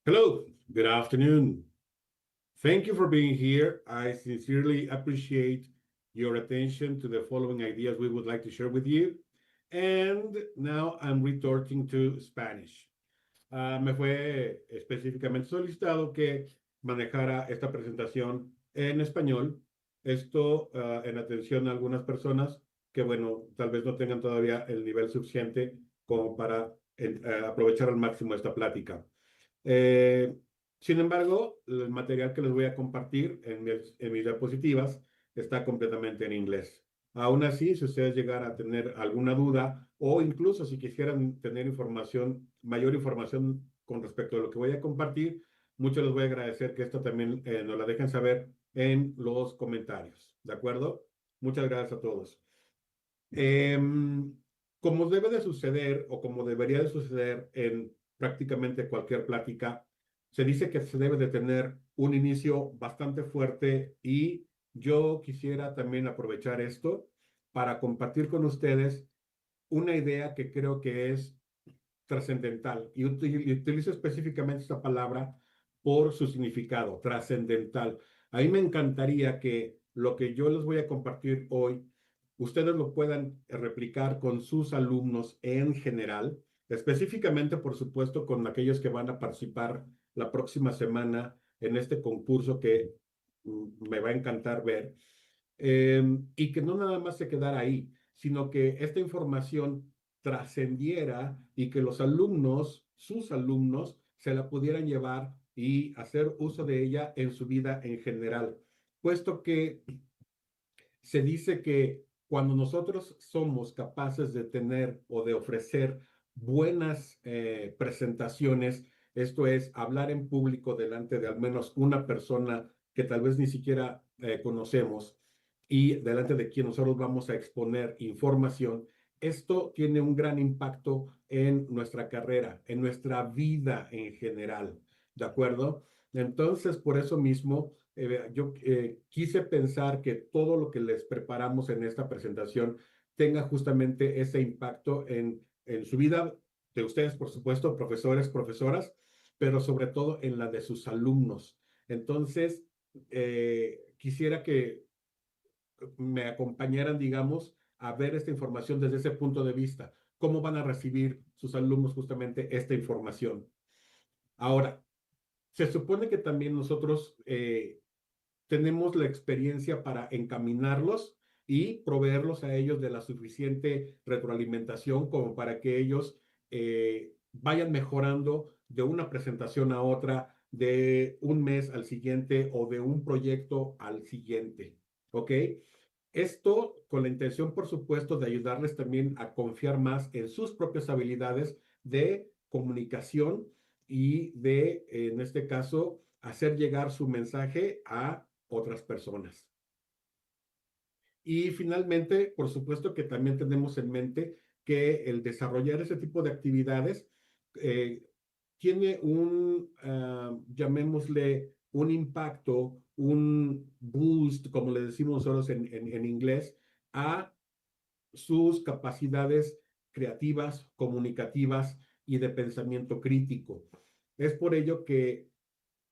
Hello, good afternoon. Thank you for being here. I sincerely appreciate your attention to the following ideas we would like to share with you. And now I'm retorting to Spanish. Me fue específicamente solicitado que manejara esta presentación en español. Esto en atención a algunas personas que, bueno, tal vez no tengan todavía el nivel suficiente como para aprovechar al máximo esta plática. Eh, Sin embargo, el material que les voy a compartir en mis diapositivas está completamente en inglés. Aún así, si ustedes llegaran a tener alguna duda o incluso si quisieran tener información, mayor información con respecto a lo que voy a compartir, mucho les voy a agradecer que esto también nos la dejen saber en los comentarios. ¿De acuerdo? Muchas gracias a todos. Como debe de suceder o como debería de suceder en prácticamente cualquier plática, se dice que se debe de tener un inicio bastante fuerte y yo quisiera también aprovechar esto para compartir con ustedes una idea que creo que es trascendental y utilizo específicamente esta palabra por su significado, trascendental. A mí me encantaría que lo que yo les voy a compartir hoy, ustedes lo puedan replicar con sus alumnos en general, específicamente, por supuesto, con aquellos que van a participar la próxima semana en este concurso que me va a encantar ver, y que no nada más se quedara ahí, sino que esta información trascendiera y que los alumnos, sus alumnos, se la pudieran llevar y hacer uso de ella en su vida en general, puesto que se dice que cuando nosotros somos capaces de tener o de ofrecer buenas presentaciones, esto es, hablar en público delante de al menos una persona que tal vez ni siquiera conocemos y delante de quien nosotros vamos a exponer información, esto tiene un gran impacto en nuestra carrera, en nuestra vida en general, ¿de acuerdo? Entonces, por eso mismo, yo quise pensar que todo lo que les preparamos en esta presentación tenga justamente ese impacto en su vida de ustedes, por supuesto, profesores, profesoras, pero sobre todo en la de sus alumnos. Entonces, quisiera que me acompañaran, digamos, a ver esta información desde ese punto de vista. ¿Cómo van a recibir sus alumnos justamente esta información? Ahora, se supone que también nosotros tenemos la experiencia para encaminarlos y proveerlos a ellos de la suficiente retroalimentación como para que ellos vayan mejorando de una presentación a otra, de un mes al siguiente o de un proyecto al siguiente. ¿Ok? Esto con la intención, por supuesto, de ayudarles también a confiar más en sus propias habilidades de comunicación y de, en este caso, hacer llegar su mensaje a otras personas. Y finalmente, por supuesto que también tenemos en mente que el desarrollar ese tipo de actividades eh, tiene llamémosle, un impacto, un boost, como le decimos nosotros en inglés, a sus capacidades creativas, comunicativas y de pensamiento crítico. Es por ello que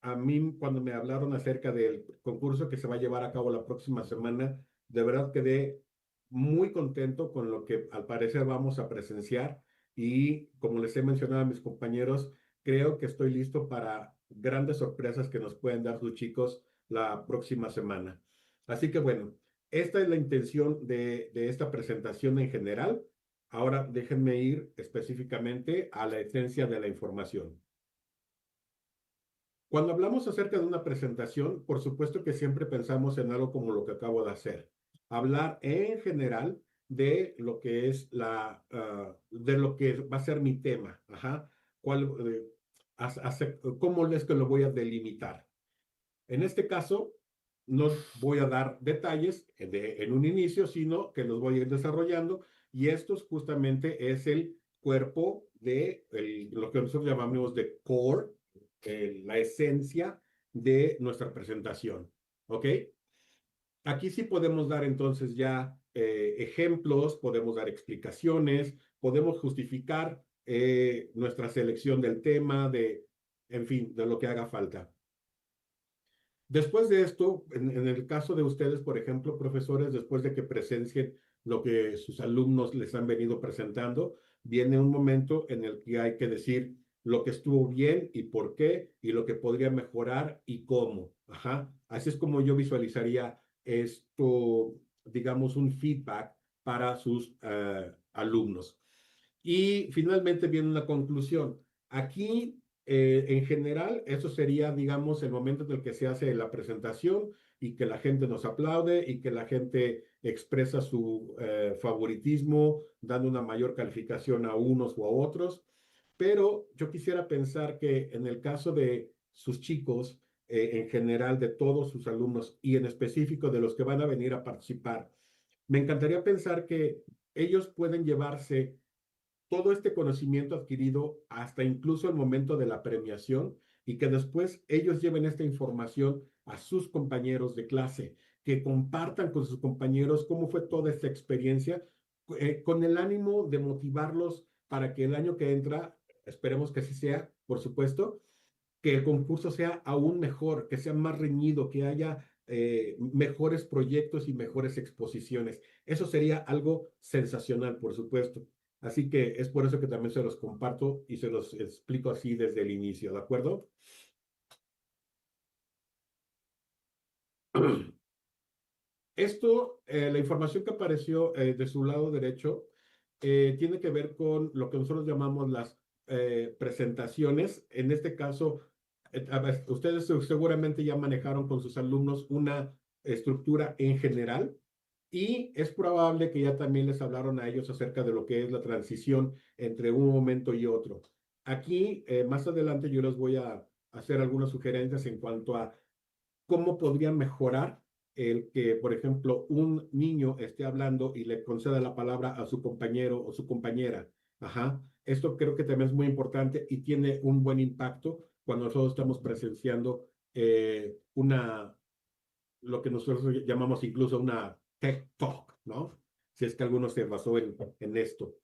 a mí, cuando me hablaron acerca del concurso que se va a llevar a cabo la próxima semana, de verdad quedé muy contento con lo que al parecer vamos a presenciar y como les he mencionado a mis compañeros, creo que estoy listo para grandes sorpresas que nos pueden dar sus chicos la próxima semana. Así que bueno, esta es la intención de esta presentación en general. Ahora déjenme ir específicamente a la esencia de la información. Cuando hablamos acerca de una presentación, por supuesto que siempre pensamos en algo como lo que acabo de hacer. Hablar en general de lo que es de lo que va a ser mi tema. Ajá. ¿Cómo es que lo voy a delimitar? En este caso, no voy a dar detalles en un inicio, sino que los voy a ir desarrollando y esto justamente es el cuerpo de lo que nosotros llamamos de core, la esencia de nuestra presentación. ¿Ok? Aquí sí podemos dar entonces ya ejemplos, podemos dar explicaciones, podemos justificar nuestra selección del tema, de en fin, de lo que haga falta. Después de esto, en el caso de ustedes, por ejemplo, profesores, después de que presencien lo que sus alumnos les han venido presentando, viene un momento en el que hay que decir lo que estuvo bien y por qué, y lo que podría mejorar y cómo. Ajá. Así es como yo visualizaría esto, digamos, un feedback para sus alumnos. Y finalmente viene una conclusión. Aquí, en general, eso sería, digamos, el momento en el que se hace la presentación y que la gente nos aplaude y que la gente expresa su favoritismo, dando una mayor calificación a unos o a otros. Pero yo quisiera pensar que en el caso de sus chicos, en general de todos sus alumnos y en específico de los que van a venir a participar, me encantaría pensar que ellos pueden llevarse todo este conocimiento adquirido hasta incluso el momento de la premiación y que después ellos lleven esta información a sus compañeros de clase, que compartan con sus compañeros cómo fue toda esta experiencia, con el ánimo de motivarlos para que el año que entra, esperemos que así sea, por supuesto, que el concurso sea aún mejor, que sea más reñido, que haya mejores proyectos y mejores exposiciones. Eso sería algo sensacional, por supuesto. Así que es por eso que también se los comparto y se los explico así desde el inicio, ¿de acuerdo? Esto, la información que apareció de su lado derecho, tiene que ver con lo que nosotros llamamos las presentaciones. En este caso, a ver, ustedes seguramente ya manejaron con sus alumnos una estructura en general y es probable que ya también les hablaron a ellos acerca de lo que es la transición entre un momento y otro. Aquí, más adelante, yo les voy a hacer algunas sugerencias en cuanto a cómo podría mejorar el que, por ejemplo, un niño esté hablando y le conceda la palabra a su compañero o su compañera. Ajá. Esto creo que también es muy importante y tiene un buen impacto cuando nosotros estamos presenciando lo que nosotros llamamos incluso una tech talk, ¿no? Si es que alguno se basó en esto.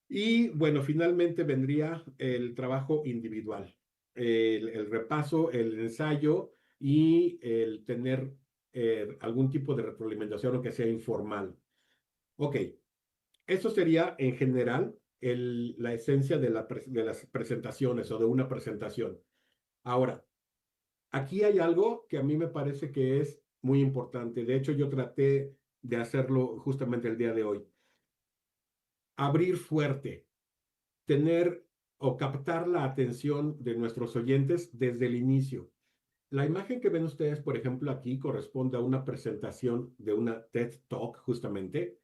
Y bueno, finalmente vendría el trabajo individual, el repaso, el ensayo y el tener algún tipo de retroalimentación, aunque sea informal. Ok, eso sería en general la esencia de las presentaciones o de una presentación. Ahora, aquí hay algo que a mí me parece que es muy importante. De hecho, yo traté de hacerlo justamente el día de hoy. Abrir fuerte, tener o captar la atención de nuestros oyentes desde el inicio. La imagen que ven ustedes, por ejemplo, aquí corresponde a una presentación de una TED Talk, justamente,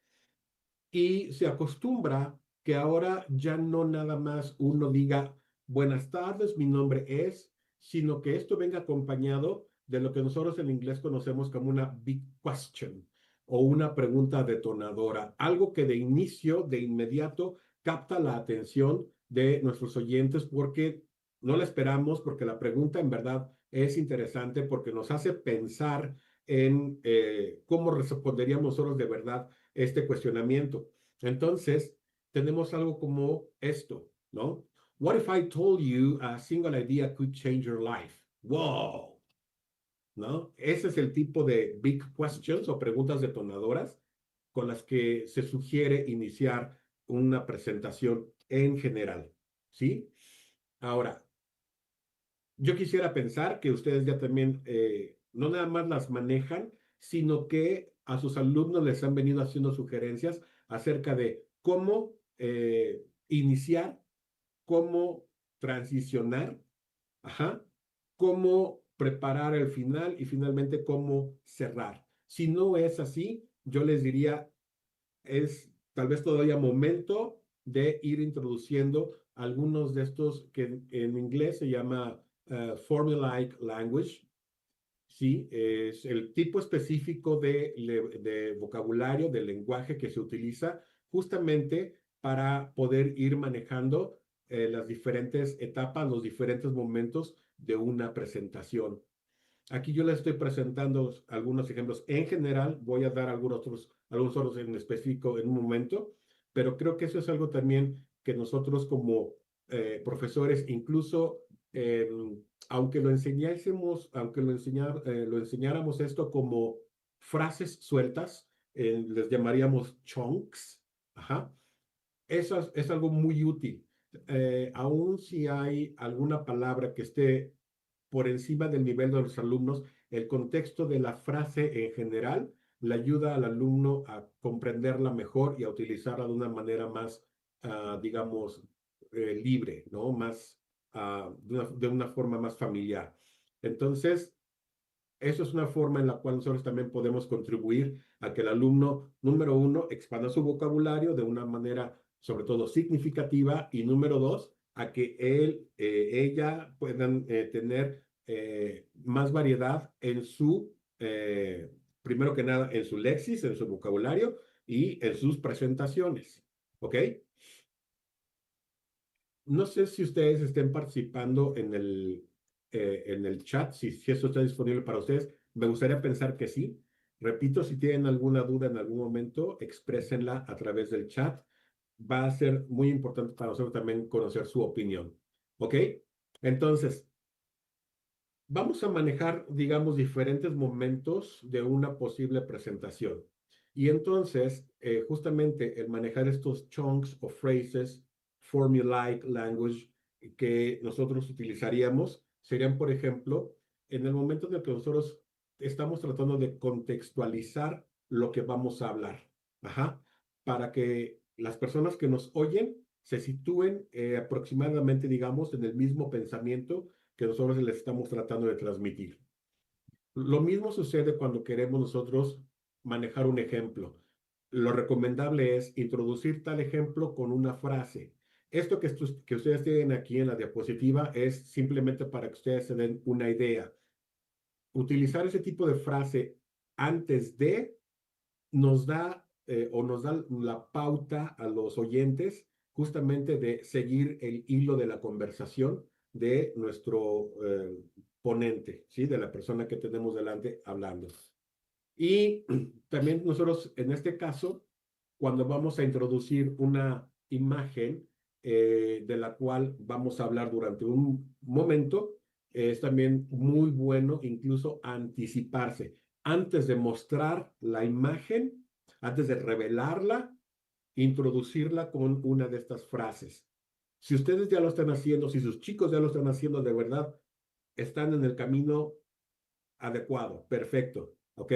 y se acostumbra que ahora ya no nada más uno diga, buenas tardes, mi nombre es, sino que esto venga acompañado de lo que nosotros en inglés conocemos como una big question o una pregunta detonadora, algo que de inicio, de inmediato, capta la atención de nuestros oyentes porque no la esperamos, porque la pregunta en verdad es interesante, porque nos hace pensar en cómo responderíamos nosotros de verdad este cuestionamiento. Entonces, tenemos algo como esto, ¿no? What if I told you a single idea could change your life? Wow, ¿no? Ese es el tipo de big questions o preguntas detonadoras con las que se sugiere iniciar una presentación en general, ¿sí? Ahora, yo quisiera pensar que ustedes ya también no nada más las manejan, sino que a sus alumnos les han venido haciendo sugerencias acerca de cómo iniciar, cómo transicionar, ajá, cómo preparar el final y finalmente cómo cerrar. Si no es así, yo les diría, es tal vez todavía momento de ir introduciendo algunos de estos que en inglés se llama formulaic language, ¿sí? Es el tipo específico de vocabulario, de lenguaje que se utiliza justamente para poder ir manejando las diferentes etapas, los diferentes momentos de una presentación. Aquí yo les estoy presentando algunos ejemplos. En general, voy a dar algunos otros en específico en un momento, pero creo que eso es algo también que nosotros como profesores, incluso eh, aunque lo enseñásemos, lo enseñáramos esto como frases sueltas, les llamaríamos chunks, ajá, eso es algo muy útil. Aún si hay alguna palabra que esté por encima del nivel de los alumnos, el contexto de la frase en general le ayuda al alumno a comprenderla mejor y a utilizarla de una manera más, digamos, libre, ¿no? Más, de una forma más familiar. Entonces, eso es una forma en la cual nosotros también podemos contribuir a que el alumno, número uno, expanda su vocabulario de una manera, sobre todo, significativa, y número dos, a que él, ella puedan tener más variedad en su, primero que nada, en su léxico, en su vocabulario y en sus presentaciones. ¿Ok? No sé si ustedes estén participando en el chat, si eso está disponible para ustedes. Me gustaría pensar que sí. Repito, si tienen alguna duda en algún momento, exprésenla a través del chat. Va a ser muy importante para nosotros también conocer su opinión. ¿Ok? Entonces, vamos a manejar, digamos, diferentes momentos de una posible presentación. Y entonces, justamente el manejar estos chunks o phrases, formulaic language, que nosotros utilizaríamos, serían, por ejemplo, en el momento en el que nosotros estamos tratando de contextualizar lo que vamos a hablar, ajá, para que las personas que nos oyen se sitúen aproximadamente, digamos, en el mismo pensamiento que nosotros les estamos tratando de transmitir. Lo mismo sucede cuando queremos nosotros manejar un ejemplo. Lo recomendable es introducir tal ejemplo con una frase. Esto que ustedes tienen aquí en la diapositiva es simplemente para que ustedes se den una idea. Utilizar ese tipo de frase antes de nos da o nos da la pauta a los oyentes justamente de seguir el hilo de la conversación de nuestro ponente, ¿sí? De la persona que tenemos delante hablando. Y también nosotros, en este caso, cuando vamos a introducir una imagen de la cual vamos a hablar durante un momento, es también muy bueno incluso anticiparse. Antes de mostrar la imagen, antes de revelarla, introducirla con una de estas frases. Si ustedes ya lo están haciendo, si sus chicos ya lo están haciendo, de verdad, están en el camino adecuado, perfecto, ¿ok?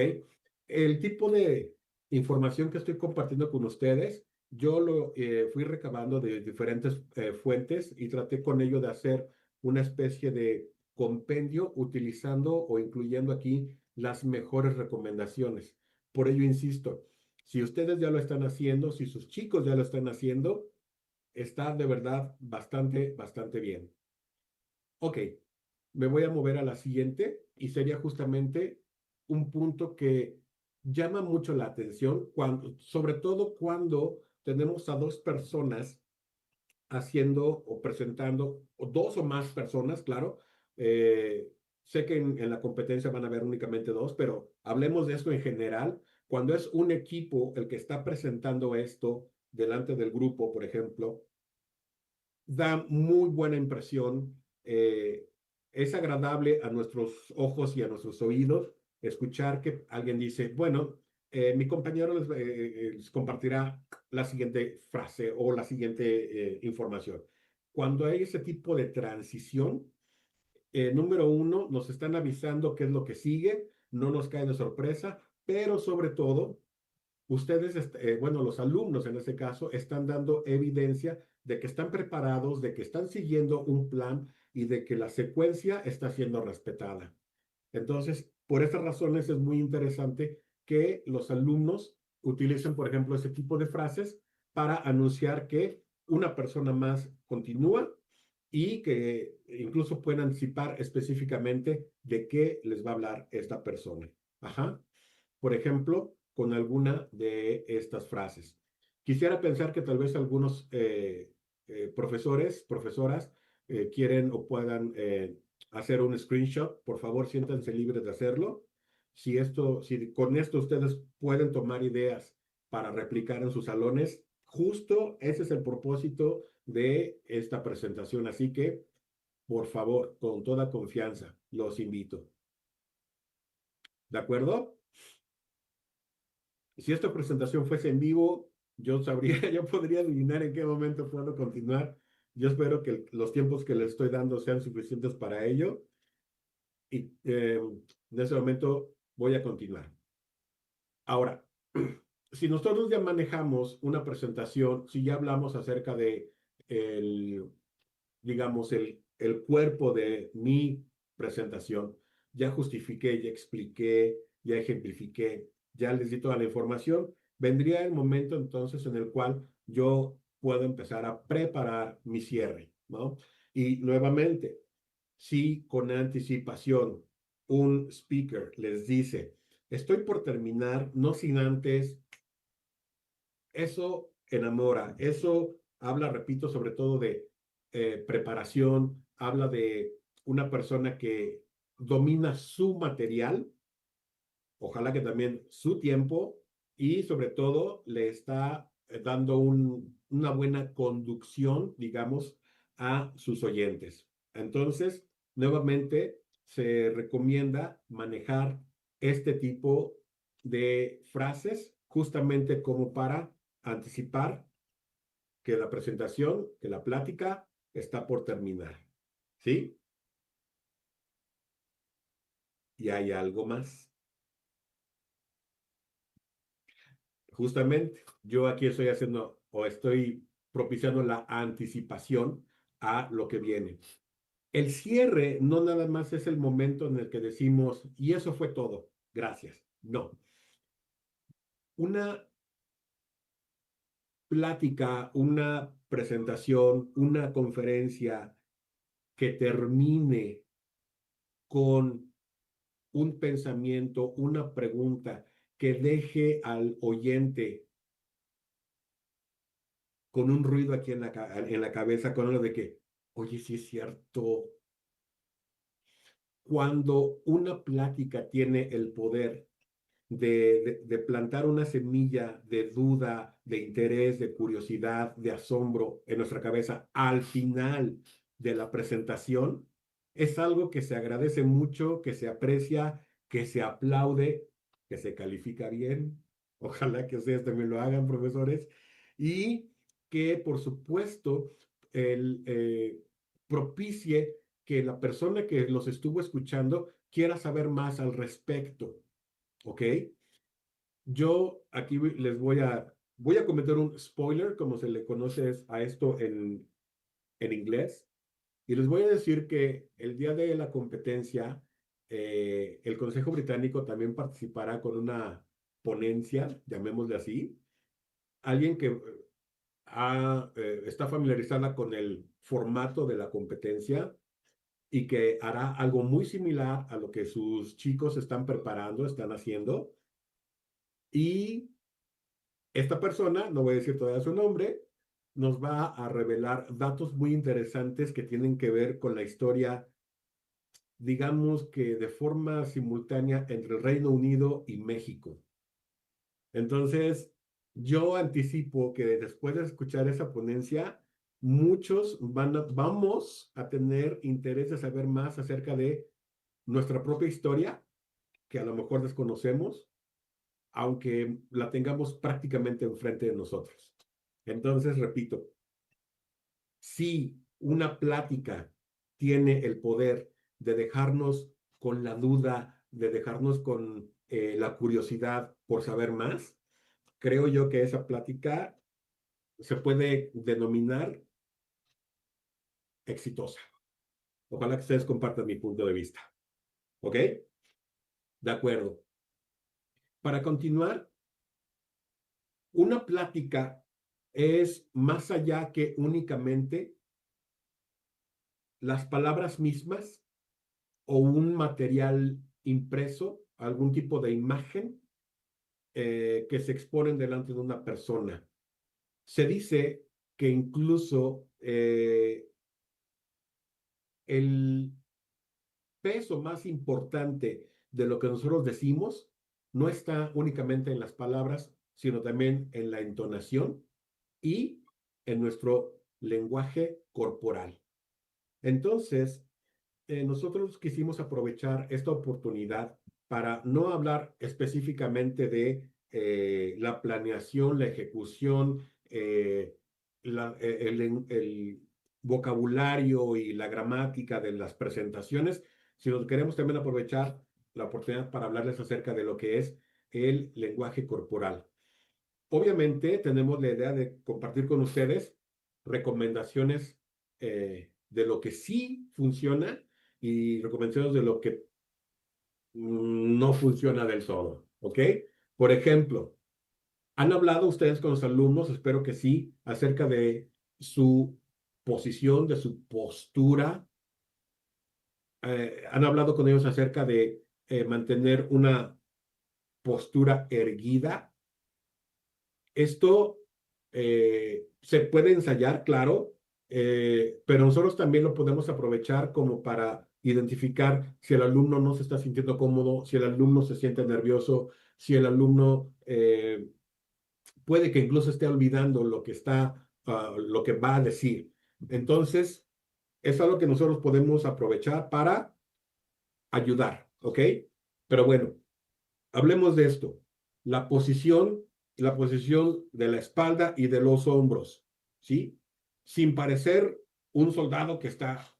El tipo de información que estoy compartiendo con ustedes, yo lo fui recabando de diferentes fuentes y traté con ello de hacer una especie de compendio utilizando o incluyendo aquí las mejores recomendaciones. Por ello, insisto, si ustedes ya lo están haciendo, si sus chicos ya lo están haciendo, está de verdad bastante, bastante bien. Ok, me voy a mover a la siguiente y sería justamente un punto que llama mucho la atención, sobre todo cuando tenemos a dos personas haciendo o presentando, o dos o más personas, claro. Eh, sé que en la competencia van a haber únicamente dos, pero hablemos de esto en general. Cuando es un equipo el que está presentando esto delante del grupo, por ejemplo, da muy buena impresión. Es agradable a nuestros ojos y a nuestros oídos escuchar que alguien dice, bueno, mi compañero les compartirá la siguiente frase o la siguiente información. Cuando hay ese tipo de transición, número uno, nos están avisando qué es lo que sigue, no nos cae de sorpresa, pero sobre todo ustedes, bueno, los alumnos en este caso, están dando evidencia de que están preparados, de que están siguiendo un plan y de que la secuencia está siendo respetada. Entonces, por estas razones es muy interesante que los alumnos utilicen, por ejemplo, ese tipo de frases para anunciar que una persona más continúa y que incluso pueden anticipar específicamente de qué les va a hablar esta persona. Ajá. Por ejemplo, con alguna de estas frases. Quisiera pensar que tal vez algunos profesores, profesoras, quieren o puedan hacer un screenshot. Por favor, siéntanse libres de hacerlo. Si con esto ustedes pueden tomar ideas para replicar en sus salones, justo ese es el propósito de esta presentación. Así que por favor, con toda confianza, los invito. ¿De acuerdo? Si esta presentación fuese en vivo, yo sabría, yo podría adivinar en qué momento puedo continuar. Yo espero que los tiempos que les estoy dando sean suficientes para ello. Y en ese momento voy a continuar. Ahora, si nosotros ya manejamos una presentación, si ya hablamos acerca de el, digamos, el cuerpo de mi presentación, ya justifiqué, ya expliqué, ya ejemplifiqué, ya les di toda la información, vendría el momento entonces en el cual yo puedo empezar a preparar mi cierre, ¿no? Y nuevamente, si con anticipación un speaker les dice, estoy por terminar, no sin antes, eso enamora, eso habla, repito, sobre todo de preparación, habla de una persona que domina su material, ojalá que también su tiempo y sobre todo le está dando una buena conducción, digamos, a sus oyentes. Entonces, nuevamente, se recomienda manejar este tipo de frases justamente como para anticipar que la presentación, que la plática está por terminar. ¿Sí? Y hay algo más. Justamente, yo aquí estoy haciendo o estoy propiciando la anticipación a lo que viene. El cierre no nada más es el momento en el que decimos, y eso fue todo, gracias. No. Una plática, una presentación, una conferencia que termine con un pensamiento, una pregunta que deje al oyente con un ruido aquí en la cabeza, con lo de que, oye, sí es cierto, cuando una plática tiene el poder de plantar una semilla de duda, de interés, de curiosidad, de asombro en nuestra cabeza al final de la presentación, es algo que se agradece mucho, que se aprecia, que se aplaude, que se califica bien. Ojalá que ustedes también lo hagan, profesores. Y que, por supuesto, propicie que la persona que los estuvo escuchando quiera saber más al respecto. ¿Ok? Yo aquí les voy a cometer un spoiler, como se le conoce a esto en inglés, y les voy a decir que el día de la competencia, el Consejo Británico también participará con una ponencia, llamémosle así, alguien que está familiarizada con el formato de la competencia y que hará algo muy similar a lo que sus chicos están preparando, están haciendo. Y esta persona, no voy a decir todavía su nombre, nos va a revelar datos muy interesantes que tienen que ver con la historia, digamos que de forma simultánea entre el Reino Unido y México. Entonces, yo anticipo que después de escuchar esa ponencia, muchos vamos a tener interés de saber más acerca de nuestra propia historia, que a lo mejor desconocemos, aunque la tengamos prácticamente enfrente de nosotros. Entonces, repito, si una plática tiene el poder de dejarnos con la duda, de dejarnos con la curiosidad por saber más, creo yo que esa plática se puede denominar exitosa. Ojalá que ustedes compartan mi punto de vista. ¿Ok? De acuerdo. Para continuar, una plática es más allá que únicamente las palabras mismas o un material impreso, algún tipo de imagen que se exponen delante de una persona. Se dice que incluso el peso más importante de lo que nosotros decimos no está únicamente en las palabras, sino también en la entonación y en nuestro lenguaje corporal. Entonces, nosotros quisimos aprovechar esta oportunidad para no hablar específicamente de la planeación, la ejecución, el vocabulario y la gramática de las presentaciones, sino que queremos también aprovechar la oportunidad para hablarles acerca de lo que es el lenguaje corporal. Obviamente tenemos la idea de compartir con ustedes recomendaciones de lo que sí funciona y recomendaciones de lo que no funciona del todo, ¿ok? Por ejemplo, ¿han hablado ustedes con los alumnos? Espero que sí, acerca de su posición, de su postura. ¿Han hablado con ellos acerca de mantener una postura erguida? Esto se puede ensayar, claro, pero nosotros también lo podemos aprovechar como para identificar si el alumno no se está sintiendo cómodo, si el alumno se siente nervioso, si el alumno puede que incluso esté olvidando lo que lo que va a decir. Entonces, es algo que nosotros podemos aprovechar para ayudar, ¿ok? Pero bueno, hablemos de esto. La posición, la posición de la espalda y de los hombros, ¿sí? Sin parecer un soldado que está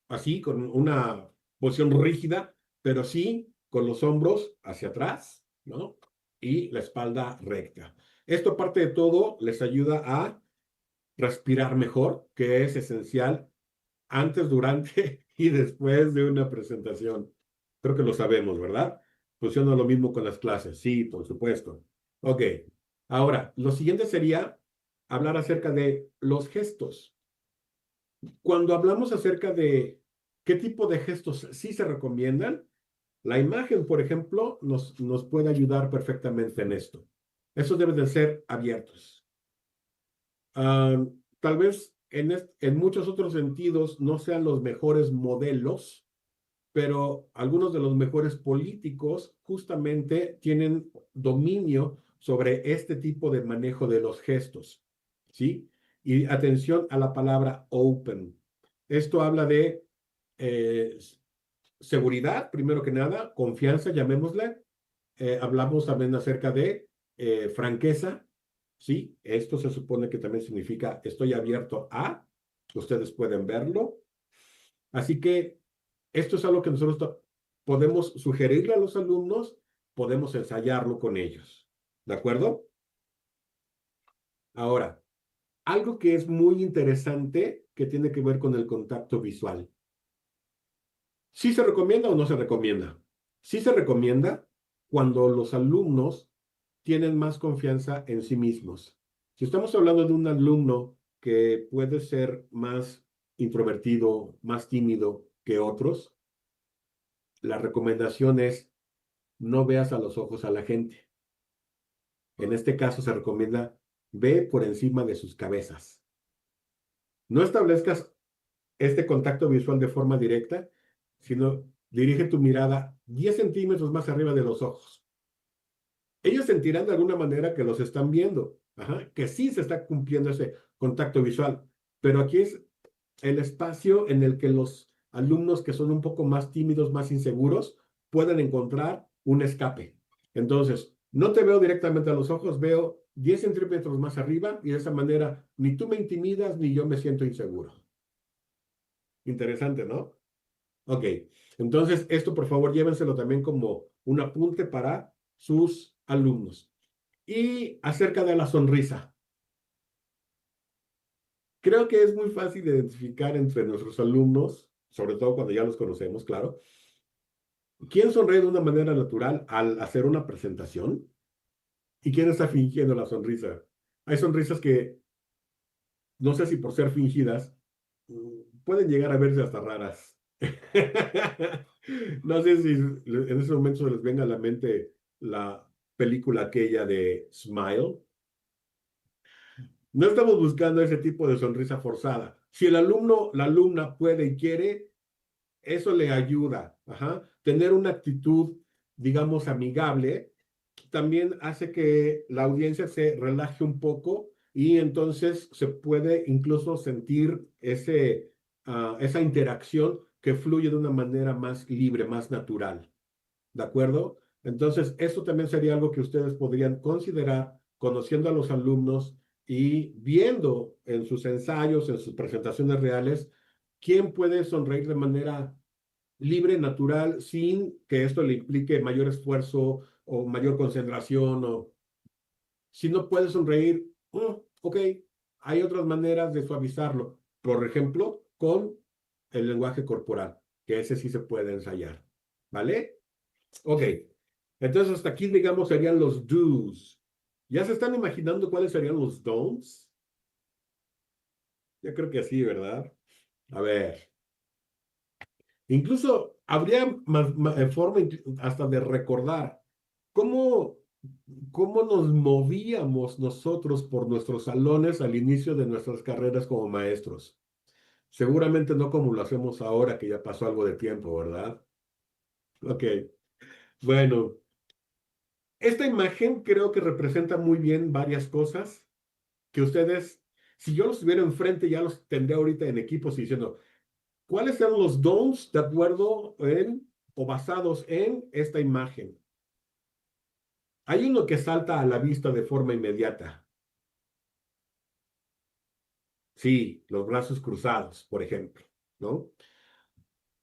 así, con una posición rígida, pero sí con los hombros hacia atrás, ¿no? Y la espalda recta. Esto, aparte de todo, les ayuda a respirar mejor, que es esencial antes, durante y después de una presentación. Creo que lo sabemos, ¿verdad? Funciona lo mismo con las clases. Sí, por supuesto. Ok. Ahora, lo siguiente sería hablar acerca de los gestos. Cuando hablamos acerca de qué tipo de gestos sí se recomiendan, la imagen, por ejemplo, nos puede ayudar perfectamente en esto. Esos deben de ser abiertos. Ah, tal vez en muchos otros sentidos no sean los mejores modelos, pero algunos de los mejores políticos justamente tienen dominio sobre este tipo de manejo de los gestos, ¿sí? Y atención a la palabra open. Esto habla de eh, seguridad, primero que nada, confianza, llamémosle. Hablamos también acerca de franqueza, ¿sí? Esto se supone que también significa estoy abierto a, ustedes pueden verlo. Así que esto es algo que nosotros podemos sugerirle a los alumnos, podemos ensayarlo con ellos, ¿de acuerdo? Ahora, algo que es muy interesante que tiene que ver con el contacto visual. ¿Sí se recomienda o no se recomienda? Sí se recomienda cuando los alumnos tienen más confianza en sí mismos. Si estamos hablando de un alumno que puede ser más introvertido, más tímido que otros, la recomendación es no veas a los ojos a la gente. En este caso se recomienda ve por encima de sus cabezas. No establezcas este contacto visual de forma directa, sino dirige tu mirada 10 centímetros más arriba de los ojos. Ellos sentirán de alguna manera que los están viendo, ajá, que sí se está cumpliendo ese contacto visual, pero aquí es el espacio en el que los alumnos que son un poco más tímidos, más inseguros, pueden encontrar un escape. Entonces, no te veo directamente a los ojos, veo 10 centímetros más arriba y de esa manera ni tú me intimidas ni yo me siento inseguro. Interesante, ¿no? Ok, entonces esto por favor llévenselo también como un apunte para sus alumnos. Y acerca de la sonrisa, creo que es muy fácil identificar entre nuestros alumnos, sobre todo cuando ya los conocemos, claro, quién sonríe de una manera natural al hacer una presentación y quién está fingiendo la sonrisa. Hay sonrisas que, no sé si por ser fingidas, pueden llegar a verse hasta raras. No sé si en ese momento se les venga a la mente la película aquella de Smile. No estamos buscando ese tipo de sonrisa forzada. Si el alumno, la alumna puede y quiere, eso le ayuda. Ajá. Tener una actitud, digamos, amigable, también hace que la audiencia se relaje un poco y entonces se puede incluso sentir esa interacción que fluye de una manera más libre, más natural. ¿De acuerdo? Entonces, esto también sería algo que ustedes podrían considerar conociendo a los alumnos y viendo en sus ensayos, en sus presentaciones reales, quién puede sonreír de manera libre, natural, sin que esto le implique mayor esfuerzo o mayor concentración. O si no puede sonreír, ok, hay otras maneras de suavizarlo. Por ejemplo, con el lenguaje corporal, que ese sí se puede ensayar. ¿Vale? Ok, entonces hasta aquí, digamos, serían los do's. ¿Ya se están imaginando cuáles serían los don'ts? Yo creo que sí, ¿verdad? A ver, incluso habría forma hasta de recordar cómo, cómo nos movíamos nosotros por nuestros salones al inicio de nuestras carreras como maestros. Seguramente no como lo hacemos ahora, que ya pasó algo de tiempo, ¿verdad? Ok, bueno. Esta imagen creo que representa muy bien varias cosas que ustedes, si yo los tuviera enfrente, ya los tendría ahorita en equipos y diciendo, ¿cuáles son los don'ts de acuerdo en o basados en esta imagen? Hay uno que salta a la vista de forma inmediata. Sí, los brazos cruzados, por ejemplo, ¿no?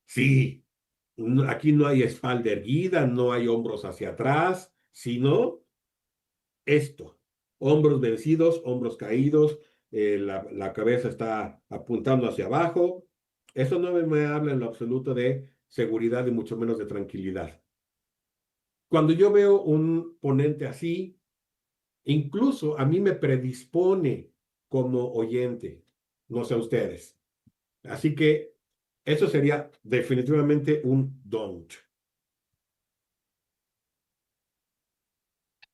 Sí, aquí no hay espalda erguida, no hay hombros hacia atrás, sino esto, hombros vencidos, hombros caídos, la cabeza está apuntando hacia abajo. Eso no me habla en lo absoluto de seguridad y mucho menos de tranquilidad. Cuando yo veo un ponente así, incluso a mí me predispone como oyente, no sé ustedes. Así que eso sería definitivamente un don't.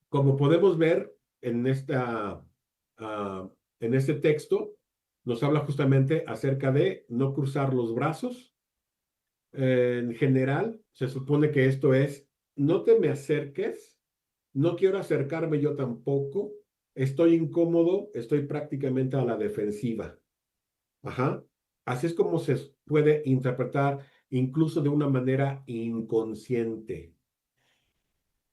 Como podemos ver en en este texto, nos habla justamente acerca de no cruzar los brazos. En general, se supone que esto es, no te me acerques, no quiero acercarme yo tampoco, estoy incómodo, estoy prácticamente a la defensiva. Ajá. Así es como se puede interpretar incluso de una manera inconsciente.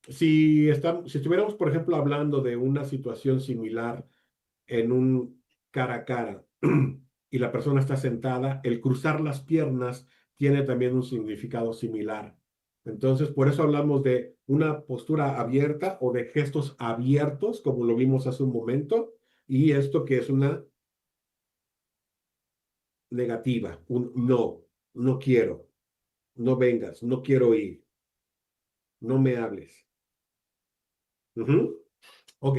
Si estuviéramos, por ejemplo, hablando de una situación similar en un cara a cara y la persona está sentada, el cruzar las piernas tiene también un significado similar. Entonces, por eso hablamos de una postura abierta o de gestos abiertos, como lo vimos hace un momento, y esto que es una negativa, un no, no quiero, no vengas, no quiero ir, no me hables. Ujú. Ok,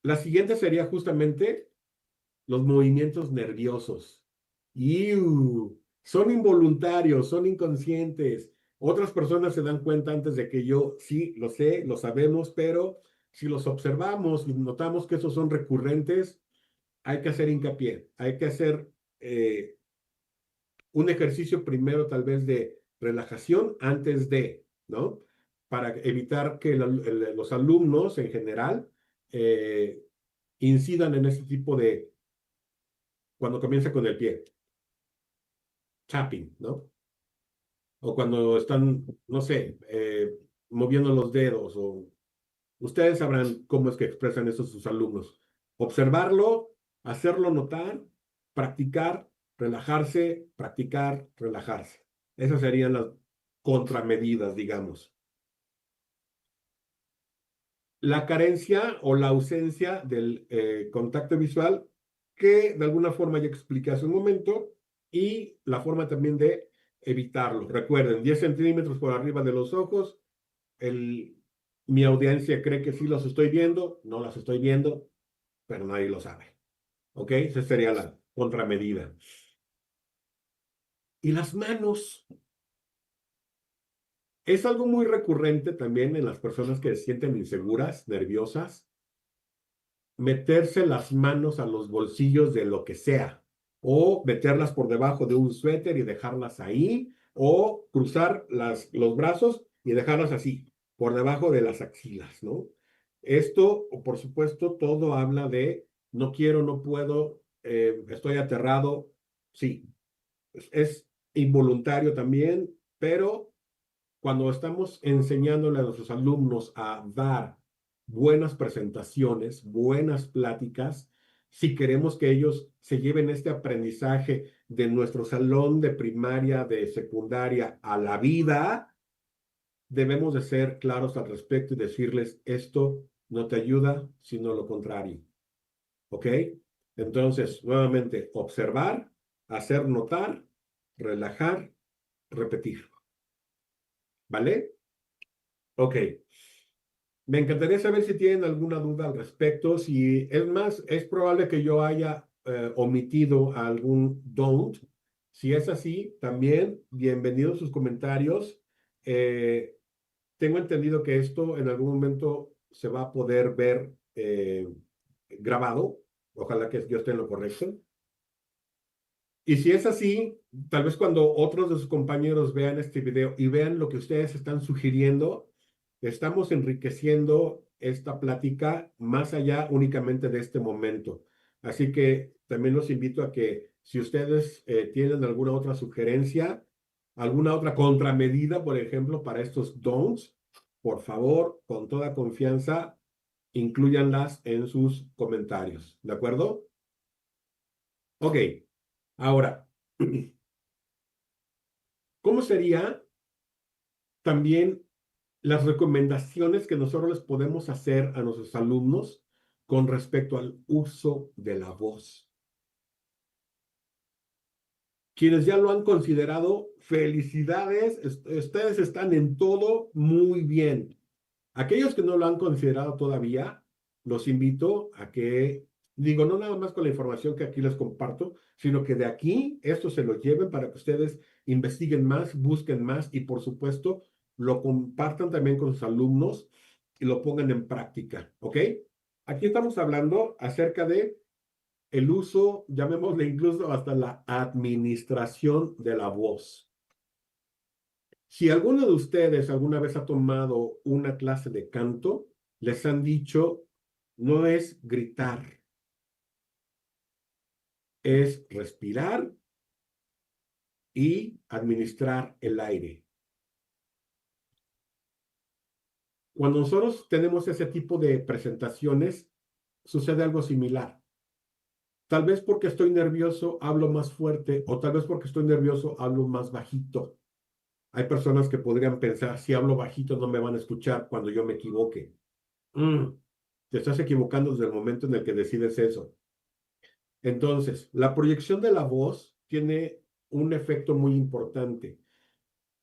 la siguiente sería justamente los movimientos nerviosos. Son involuntarios, son inconscientes. Otras personas se dan cuenta antes de que yo, sí, lo sé, lo sabemos, pero si los observamos y notamos que esos son recurrentes, hay que hacer hincapié, hay que hacer un ejercicio primero tal vez de relajación antes de, ¿no? Para evitar que los alumnos en general eh, incidan en ese tipo de, cuando comienza con el pie, tapping, ¿no? O cuando están, no sé, moviendo los dedos, o ustedes sabrán cómo es que expresan eso sus alumnos. Observarlo, hacerlo notar, practicar, relajarse, practicar, relajarse. Esas serían las contramedidas, digamos. La carencia o la ausencia del contacto visual, que de alguna forma ya expliqué hace un momento, y la forma también de evitarlo. Recuerden, 10 centímetros por arriba de los ojos, el, mi audiencia cree que sí los estoy viendo, no las estoy viendo, pero nadie lo sabe. ¿Ok? Esa sería la contramedida. Y las manos. Es algo muy recurrente también en las personas que se sienten inseguras, nerviosas, meterse las manos a los bolsillos de lo que sea, o meterlas por debajo de un suéter y dejarlas ahí, o cruzar los brazos y dejarlas así, por debajo de las axilas, ¿no? Esto, por supuesto, todo habla de no quiero, no puedo, estoy aterrado. Sí, es involuntario también, pero cuando estamos enseñándole a nuestros alumnos a dar buenas presentaciones, buenas pláticas, si queremos que ellos se lleven este aprendizaje de nuestro salón de primaria, de secundaria a la vida, debemos de ser claros al respecto y decirles, esto no te ayuda, sino lo contrario. ¿Ok? Entonces, nuevamente, observar, hacer notar, relajar, repetir. ¿Vale? Ok. Me encantaría saber si tienen alguna duda al respecto. Si es más, es probable que yo haya omitido algún don't. Si es así, también bienvenidos sus comentarios. Eh, Tengo entendido que esto en algún momento se va a poder ver grabado. Ojalá que yo esté en lo correcto. Y si es así, tal vez cuando otros de sus compañeros vean este video y vean lo que ustedes están sugiriendo, estamos enriqueciendo esta plática más allá únicamente de este momento. Así que también los invito a que si ustedes tienen alguna otra sugerencia, alguna otra contramedida, por ejemplo, para estos don'ts, por favor, con toda confianza, incluyanlas en sus comentarios. ¿De acuerdo? Ok. Ahora, ¿cómo sería también las recomendaciones que nosotros les podemos hacer a nuestros alumnos con respecto al uso de la voz? Quienes ya lo han considerado, felicidades, ustedes están en todo muy bien. Aquellos que no lo han considerado todavía, los invito a que, digo, no nada más con la información que aquí les comparto, sino que de aquí esto se lo lleven para que ustedes investiguen más, busquen más y por supuesto lo compartan también con sus alumnos y lo pongan en práctica, ¿ok? Aquí estamos hablando acerca de el uso, llamémosle incluso hasta la administración de la voz. Si alguno de ustedes alguna vez ha tomado una clase de canto, les han dicho, no es gritar, es respirar y administrar el aire. Cuando nosotros tenemos ese tipo de presentaciones, sucede algo similar. Tal vez porque estoy nervioso, hablo más fuerte, o tal vez porque estoy nervioso, hablo más bajito. Hay personas que podrían pensar, si hablo bajito no me van a escuchar cuando yo me equivoque. Mm, Te estás equivocando desde el momento en el que decides eso. Entonces, la proyección de la voz tiene un efecto muy importante.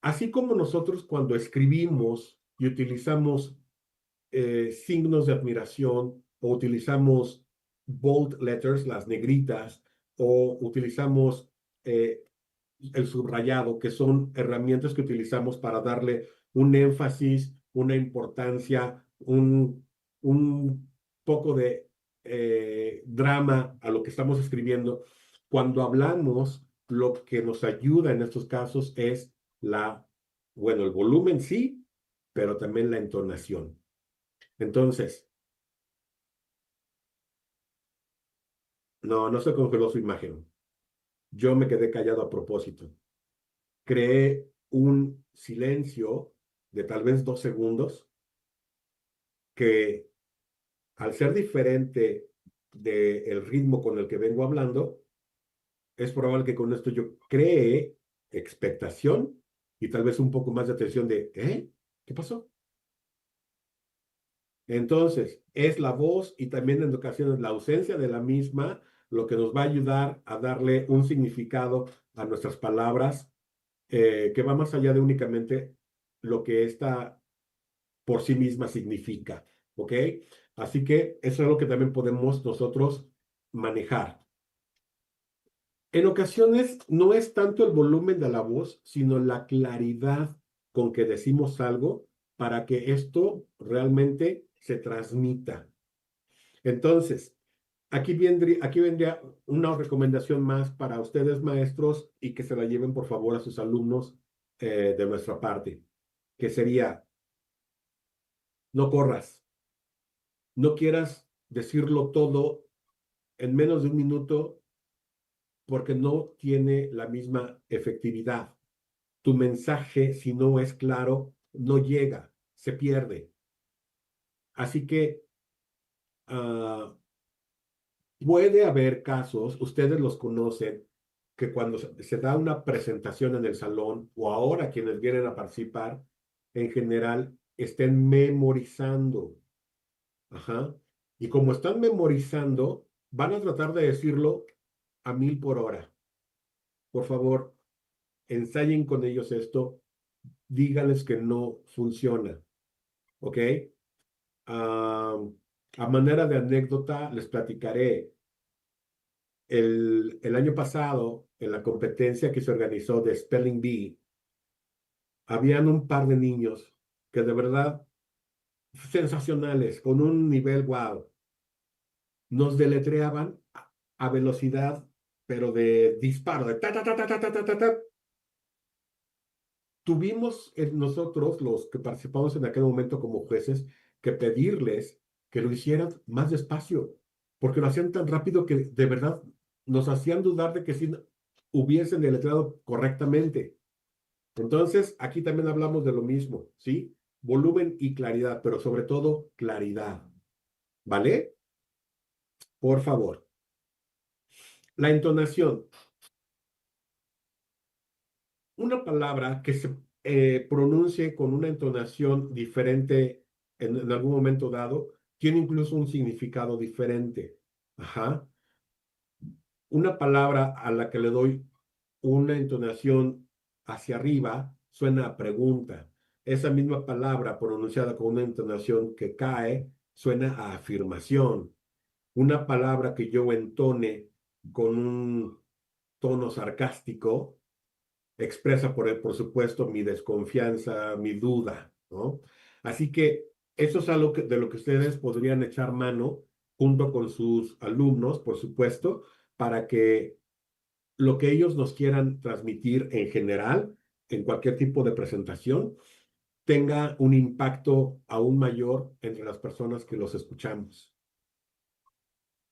Así como nosotros cuando escribimos y utilizamos signos de admiración o utilizamos bold letters, las negritas, o utilizamos eh, el subrayado, que son herramientas que utilizamos para darle un énfasis, una importancia, un poco de drama a lo que estamos escribiendo. Cuando hablamos, lo que nos ayuda en estos casos es bueno, el volumen sí, pero también la entonación. Entonces, no, no se congeló su imagen. Yo me quedé callado a propósito. Creé un silencio de tal vez 2 segundos que al ser diferente del ritmo con el que vengo hablando, es probable que con esto yo cree expectación y tal vez un poco más de atención de, ¿eh? ¿Qué pasó? Entonces, es la voz y también en ocasiones la ausencia de la misma lo que nos va a ayudar a darle un significado a nuestras palabras que va más allá de únicamente lo que esta por sí misma significa, ¿ok? Así que eso es lo que también podemos nosotros manejar. En ocasiones no es tanto el volumen de la voz, sino la claridad con que decimos algo para que esto realmente se transmita. Entonces, aquí vendría una recomendación más para ustedes, maestros, y que se la lleven por favor a sus alumnos de nuestra parte, que sería, no corras, no quieras decirlo todo en menos de un minuto porque no tiene la misma efectividad. Tu mensaje, si no es claro, no llega, se pierde. Así que ah, puede haber casos, ustedes los conocen, que cuando se da una presentación en el salón o ahora quienes vienen a participar, en general estén memorizando. Ajá. Y como están memorizando, van a tratar de decirlo a 1000 por hora. Por favor, ensayen con ellos esto, díganles que no funciona, ¿ok? Ah, a manera de anécdota, les platicaré. El año pasado, en la competencia que se organizó de Spelling Bee, habían un par de niños que de verdad sensacionales, con un nivel wow. Nos deletreaban a velocidad, pero de disparo, de ta, ta, ta, ta, ta, ta, ta, ta, ta. Tuvimos nosotros, los que participamos en aquel momento como jueces, que pedirles que lo hicieran más despacio, porque lo hacían tan rápido que de verdad nos hacían dudar de que sí hubiesen deletreado correctamente. Entonces, aquí también hablamos de lo mismo, ¿sí? Volumen y claridad, pero sobre todo claridad, ¿vale? Por favor. La entonación. Una palabra que se pronuncie con una entonación diferente en algún momento dado, tiene incluso un significado diferente. Ajá. Una palabra a la que le doy una entonación hacia arriba suena a pregunta. Esa misma palabra pronunciada con una entonación que cae suena a afirmación. Una palabra que yo entone con un tono sarcástico expresa por supuesto, mi desconfianza, mi duda, ¿no? Así que eso es algo de lo que ustedes podrían echar mano junto con sus alumnos, por supuesto, para que lo que ellos nos quieran transmitir en general, en cualquier tipo de presentación, tenga un impacto aún mayor entre las personas que los escuchamos.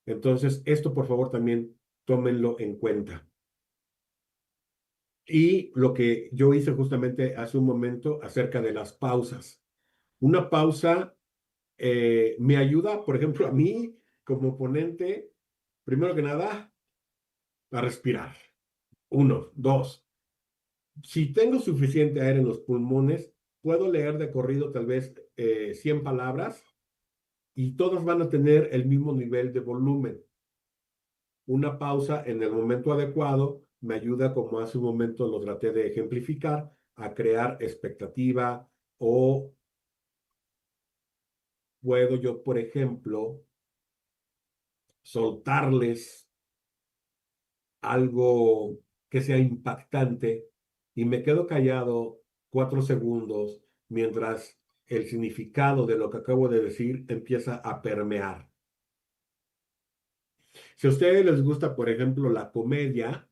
Entonces, esto por favor también tómenlo en cuenta. Y lo que yo hice justamente hace un momento acerca de las pausas. Una pausa me ayuda, por ejemplo, a mí como ponente, primero que nada, a respirar. Uno, dos. Si tengo suficiente aire en los pulmones, puedo leer de corrido tal vez 100 palabras y todas van a tener el mismo nivel de volumen. Una pausa en el momento adecuado me ayuda, como hace un momento lo traté de ejemplificar, a crear expectativa o puedo yo, por ejemplo, soltarles algo que sea impactante y me quedo callado 4 segundos mientras el significado de lo que acabo de decir empieza a permear. Si a ustedes les gusta, por ejemplo, la comedia,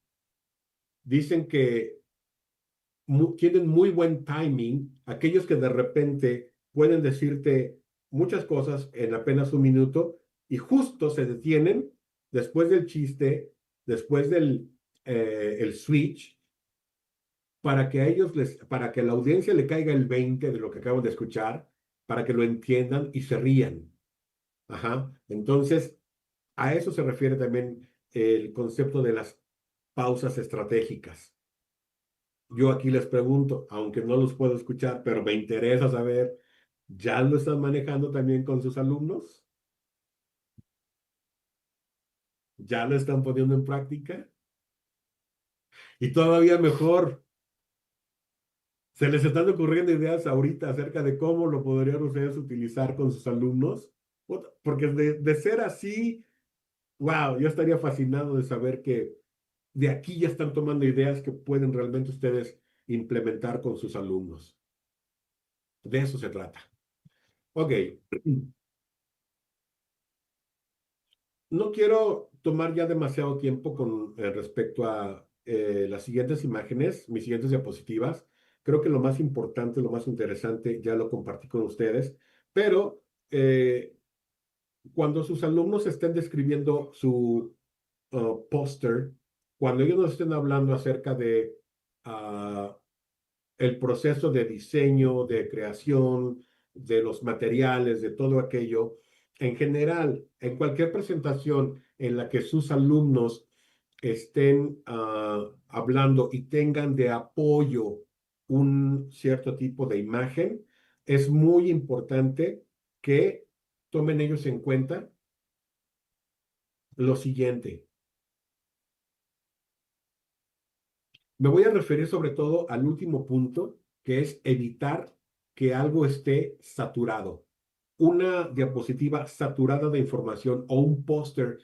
dicen que tienen muy buen timing, aquellos que de repente pueden decirte muchas cosas en apenas un minuto y justo se detienen después del chiste, después del el switch, para que a ellos para que a la audiencia le caiga el 20 de lo que acaban de escuchar, para que lo entiendan y se rían. Ajá. Entonces, a eso se refiere también el concepto de las pausas estratégicas. Yo aquí les pregunto, aunque no los puedo escuchar, pero me interesa saber, ¿ya lo están manejando también con sus alumnos? ¿Ya lo están poniendo en práctica? Y todavía mejor, ¿se les están ocurriendo ideas ahorita acerca de cómo lo podrían ustedes utilizar con sus alumnos? Porque de ser así, wow, yo estaría fascinado de saber que de aquí ya están tomando ideas que pueden realmente ustedes implementar con sus alumnos. De eso se trata. Ok. No quiero tomar ya demasiado tiempo con respecto a las siguientes imágenes, mis siguientes diapositivas. Creo que lo más importante, lo más interesante, ya lo compartí con ustedes, pero cuando sus alumnos estén describiendo su póster, cuando ellos nos estén hablando acerca de ah, el proceso de diseño, de creación, de los materiales, de todo aquello, en general, en cualquier presentación en la que sus alumnos estén hablando y tengan de apoyo un cierto tipo de imagen, es muy importante que tomen ellos en cuenta lo siguiente. Me voy a referir sobre todo al último punto, que es evitar que algo esté saturado. Una diapositiva saturada de información o un póster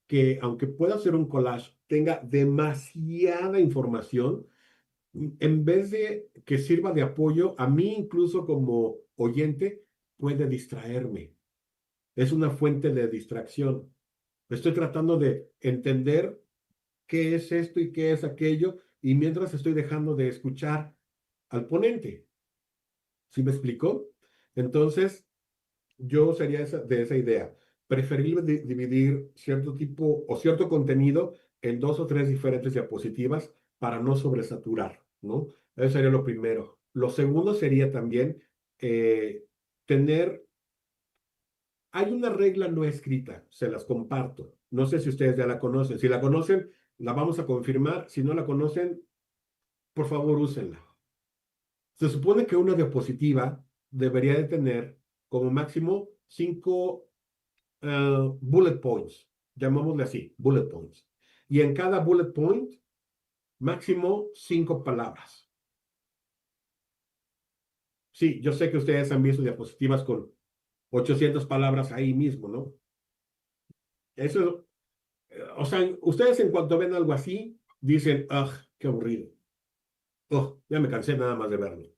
que, aunque pueda ser un collage, tenga demasiada información, en vez de que sirva de apoyo, a mí incluso como oyente puede distraerme. Es una fuente de distracción. Estoy tratando de entender qué es esto y qué es aquello, y mientras estoy dejando de escuchar al ponente. ¿Sí me explicó? Entonces, yo sería de esa idea. Preferible dividir cierto tipo o cierto contenido en dos o tres diferentes diapositivas para no sobresaturar, ¿no? Eso sería lo primero. Lo segundo sería también eh, tener, hay una regla no escrita, se las comparto. No sé si ustedes ya la conocen. Si la conocen, la vamos a confirmar. Si no la conocen, por favor, úsenla. Se supone que una diapositiva debería de tener como máximo 5 bullet points, llamámosle así, bullet points. Y en cada bullet point, máximo 5 palabras. Sí, yo sé que ustedes han visto diapositivas con 800 palabras ahí mismo, ¿no? Eso, o sea, ustedes en cuanto ven algo así, dicen, ¡ah, qué aburrido! ¡Oh, ya me cansé nada más de verlo!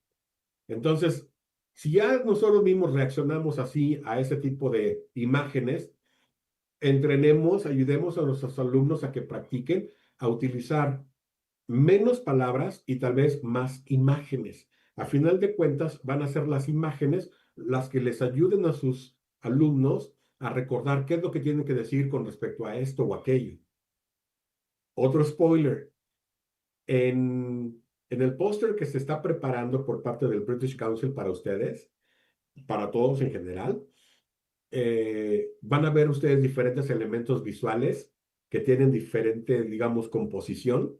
Entonces, si ya nosotros mismos reaccionamos así a ese tipo de imágenes, entrenemos, ayudemos a nuestros alumnos a que practiquen a utilizar menos palabras y tal vez más imágenes. A final de cuentas, van a ser las imágenes las que les ayuden a sus alumnos a recordar qué es lo que tienen que decir con respecto a esto o aquello. Otro spoiler, en el póster que se está preparando por parte del British Council para ustedes, para todos en general, van a ver ustedes diferentes elementos visuales que tienen diferente, digamos, composición.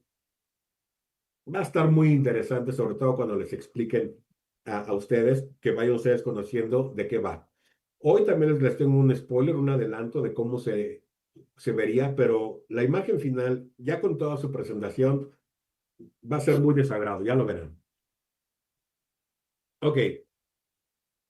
Va a estar muy interesante, sobre todo cuando les expliquen a ustedes, que vayan ustedes conociendo de qué va. Hoy también les tengo un spoiler, un adelanto de cómo se vería, pero la imagen final, ya con toda su presentación, va a ser muy desagrado, ya lo verán. Ok,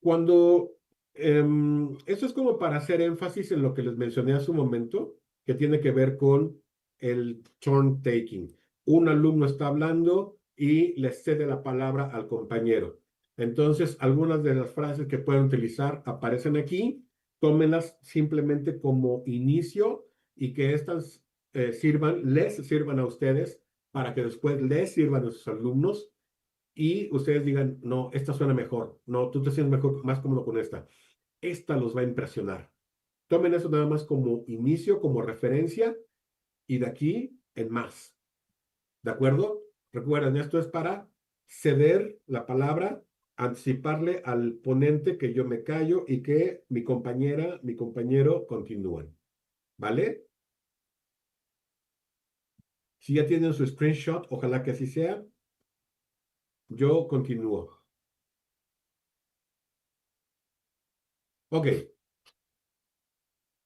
cuando eso es como para hacer énfasis en lo que les mencioné hace un momento, que tiene que ver con el turn taking. Un alumno está hablando y le cede la palabra al compañero. Entonces, algunas de las frases que pueden utilizar aparecen aquí. Tómenlas simplemente como inicio y que estas les sirvan a ustedes para que después les sirvan a sus alumnos y ustedes digan, no, esta suena mejor, no, tú te sientes mejor, más cómodo con esta. Esta los va a impresionar. Tomen eso nada más como inicio, como referencia y de aquí en más. ¿De acuerdo? Recuerden, esto es para ceder la palabra, anticiparle al ponente que yo me callo y que mi compañera, mi compañero continúen. ¿Vale? Si ya tienen su screenshot, ojalá que así sea, yo continúo. Ok.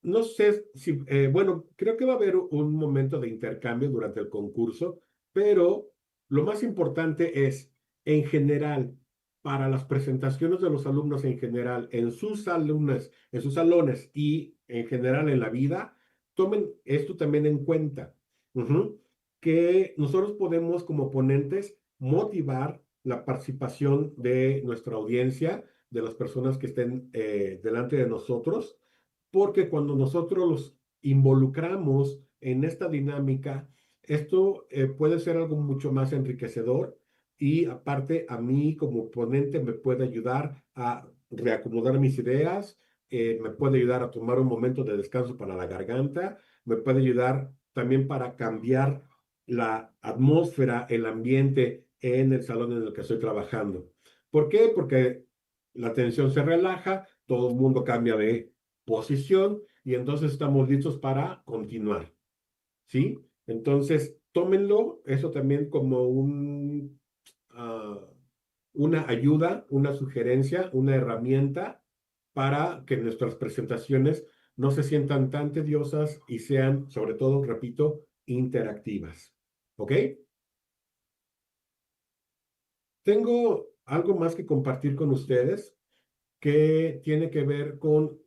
No sé si, bueno, creo que va a haber un momento de intercambio durante el concurso, pero lo más importante es, en general, para las presentaciones de los alumnos en general, en sus salones y en general en la vida, tomen esto también en cuenta. Ujú. Que nosotros podemos, como ponentes, motivar la participación de nuestra audiencia, de las personas que estén delante de nosotros porque cuando nosotros los involucramos en esta dinámica, esto puede ser algo mucho más enriquecedor y aparte a mí como ponente me puede ayudar a reacomodar mis ideas, me puede ayudar a tomar un momento de descanso para la garganta, me puede ayudar también para cambiar la atmósfera, el ambiente en el salón en el que estoy trabajando. ¿Por qué? Porque la tensión se relaja, todo el mundo cambia de posición y entonces estamos listos para continuar, ¿sí? Entonces, tómenlo eso también como ah, una ayuda, una sugerencia, una herramienta para que nuestras presentaciones no se sientan tan tediosas y sean, sobre todo, repito, interactivas. ¿Ok? Tengo algo más que compartir con ustedes que tiene que ver con,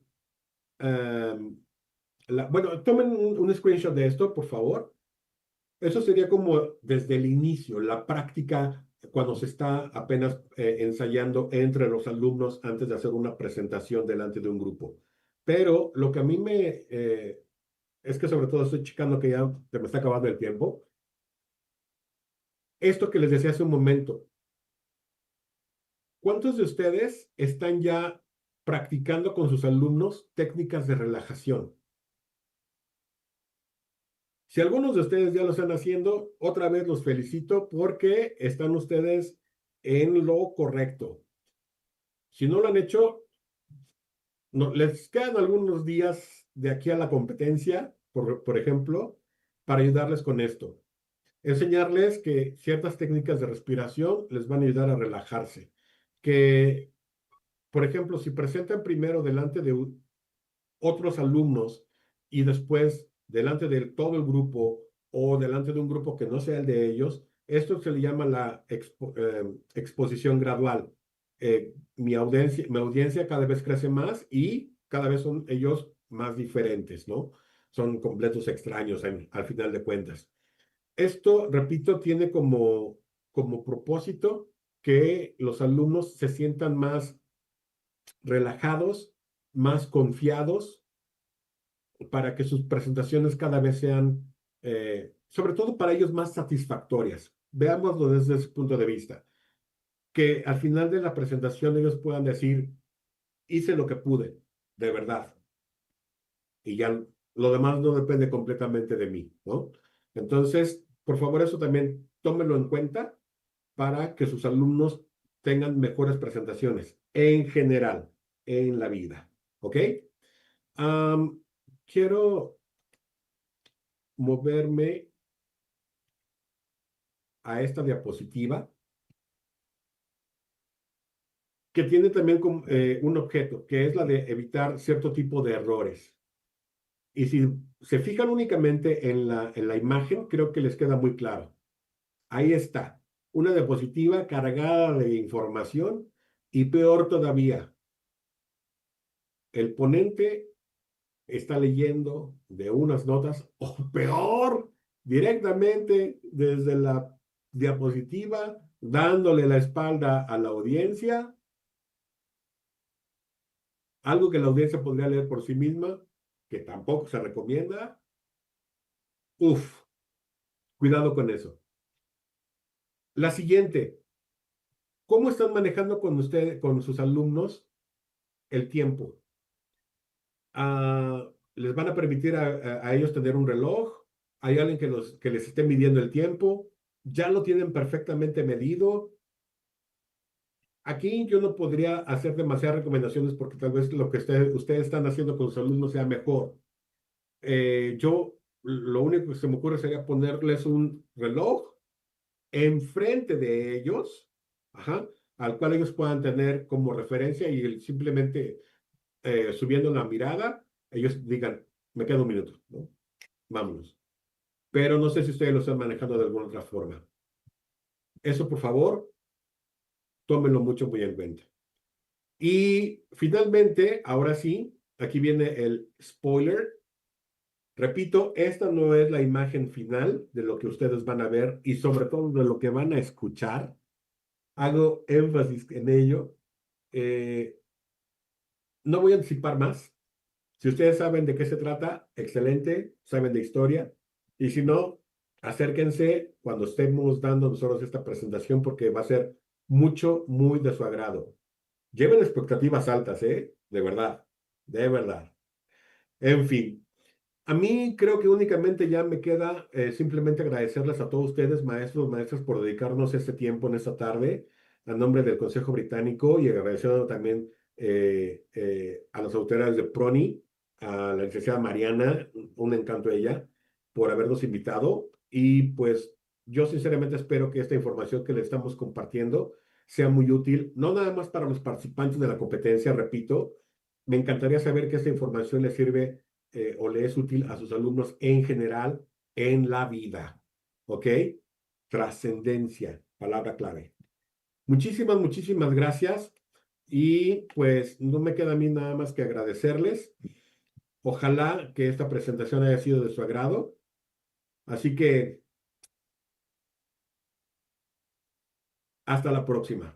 em, bueno, tomen un screenshot de esto, por favor. Eso sería como desde el inicio, la práctica cuando se está apenas ensayando entre los alumnos antes de hacer una presentación delante de un grupo. Pero lo que a mí es que sobre todo estoy checando que ya se me está acabando el tiempo. Esto que les decía hace un momento, ¿cuántos de ustedes están ya practicando con sus alumnos técnicas de relajación? Si algunos de ustedes ya lo están haciendo, otra vez los felicito porque están ustedes en lo correcto. Si no lo han hecho, no, les quedan algunos días de aquí a la competencia, por ejemplo, para ayudarles con esto. Enseñarles que ciertas técnicas de respiración les van a ayudar a relajarse. Que, por ejemplo, si presentan primero delante de otros alumnos y después delante de todo el grupo o delante de un grupo que no sea el de ellos, esto se le llama la exposición gradual. Mi audiencia cada vez crece más y cada vez son ellos más diferentes, ¿no? Son completos extraños al final de cuentas. Esto, repito, tiene como propósito que los alumnos se sientan más relajados, más confiados para que sus presentaciones cada vez sean, sobre todo para ellos, más satisfactorias. Veámoslo desde ese punto de vista. Que al final de la presentación ellos puedan decir, hice lo que pude, de verdad. Y ya lo demás no depende completamente de mí, ¿no? Entonces, por favor, eso también tómenlo en cuenta para que sus alumnos tengan mejores presentaciones en general en la vida. ¿Ok? Am, quiero moverme a esta diapositiva que tiene también un objeto, que es la de evitar cierto tipo de errores. Y si se fijan únicamente en la imagen, creo que les queda muy claro. Ahí está, una diapositiva cargada de información y peor todavía, el ponente está leyendo de unas notas, o peor, directamente desde la diapositiva, dándole la espalda a la audiencia, algo que la audiencia podría leer por sí misma, que tampoco se recomienda. Uf, cuidado con eso. La siguiente, ¿cómo están manejando con usted, con sus alumnos, el tiempo? ¿Les van a permitir a ellos tener un reloj? ¿Hay alguien que les esté midiendo el tiempo? ¿Ya lo tienen perfectamente medido? Aquí yo no podría hacer demasiadas recomendaciones porque tal vez lo que ustedes están haciendo con sus alumnos sea mejor. Yo lo único que se me ocurre sería ponerles un reloj enfrente de ellos, ajá, al cual ellos puedan tener como referencia y simplemente subiendo la mirada, ellos digan, me queda un minuto, ¿no? Vámonos. Pero no sé si ustedes lo están manejando de alguna otra forma. Eso, por favor, tómenlo mucho muy en cuenta. Y finalmente, ahora sí, aquí viene el spoiler. Repito, esta no es la imagen final de lo que ustedes van a ver y sobre todo de lo que van a escuchar. Hago énfasis en ello. Eh, no voy a anticipar más. Si ustedes saben de qué se trata, excelente, saben de historia. Y si no, acérquense cuando estemos dando nosotros esta presentación porque va a ser mucho, muy de su agrado. Lleven expectativas altas, ¿eh? De verdad, de verdad. En fin. A mí creo que únicamente ya me queda simplemente agradecerles a todos ustedes, maestros, maestras, por dedicarnos este tiempo en esta tarde, a nombre del Consejo Británico y agradeciendo también a las autoridades de PRONI, a la licenciada Mariana, un encanto ella, por habernos invitado. Y pues yo sinceramente espero que esta información que le estamos compartiendo sea muy útil, no nada más para los participantes de la competencia, repito, me encantaría saber que esta información les sirve o le es útil a sus alumnos en general en la vida. ¿Ok? Trascendencia, palabra clave. Muchísimas, muchísimas gracias. Y pues no me queda a mí nada más que agradecerles. Ojalá que esta presentación haya sido de su agrado. Así que hasta la próxima.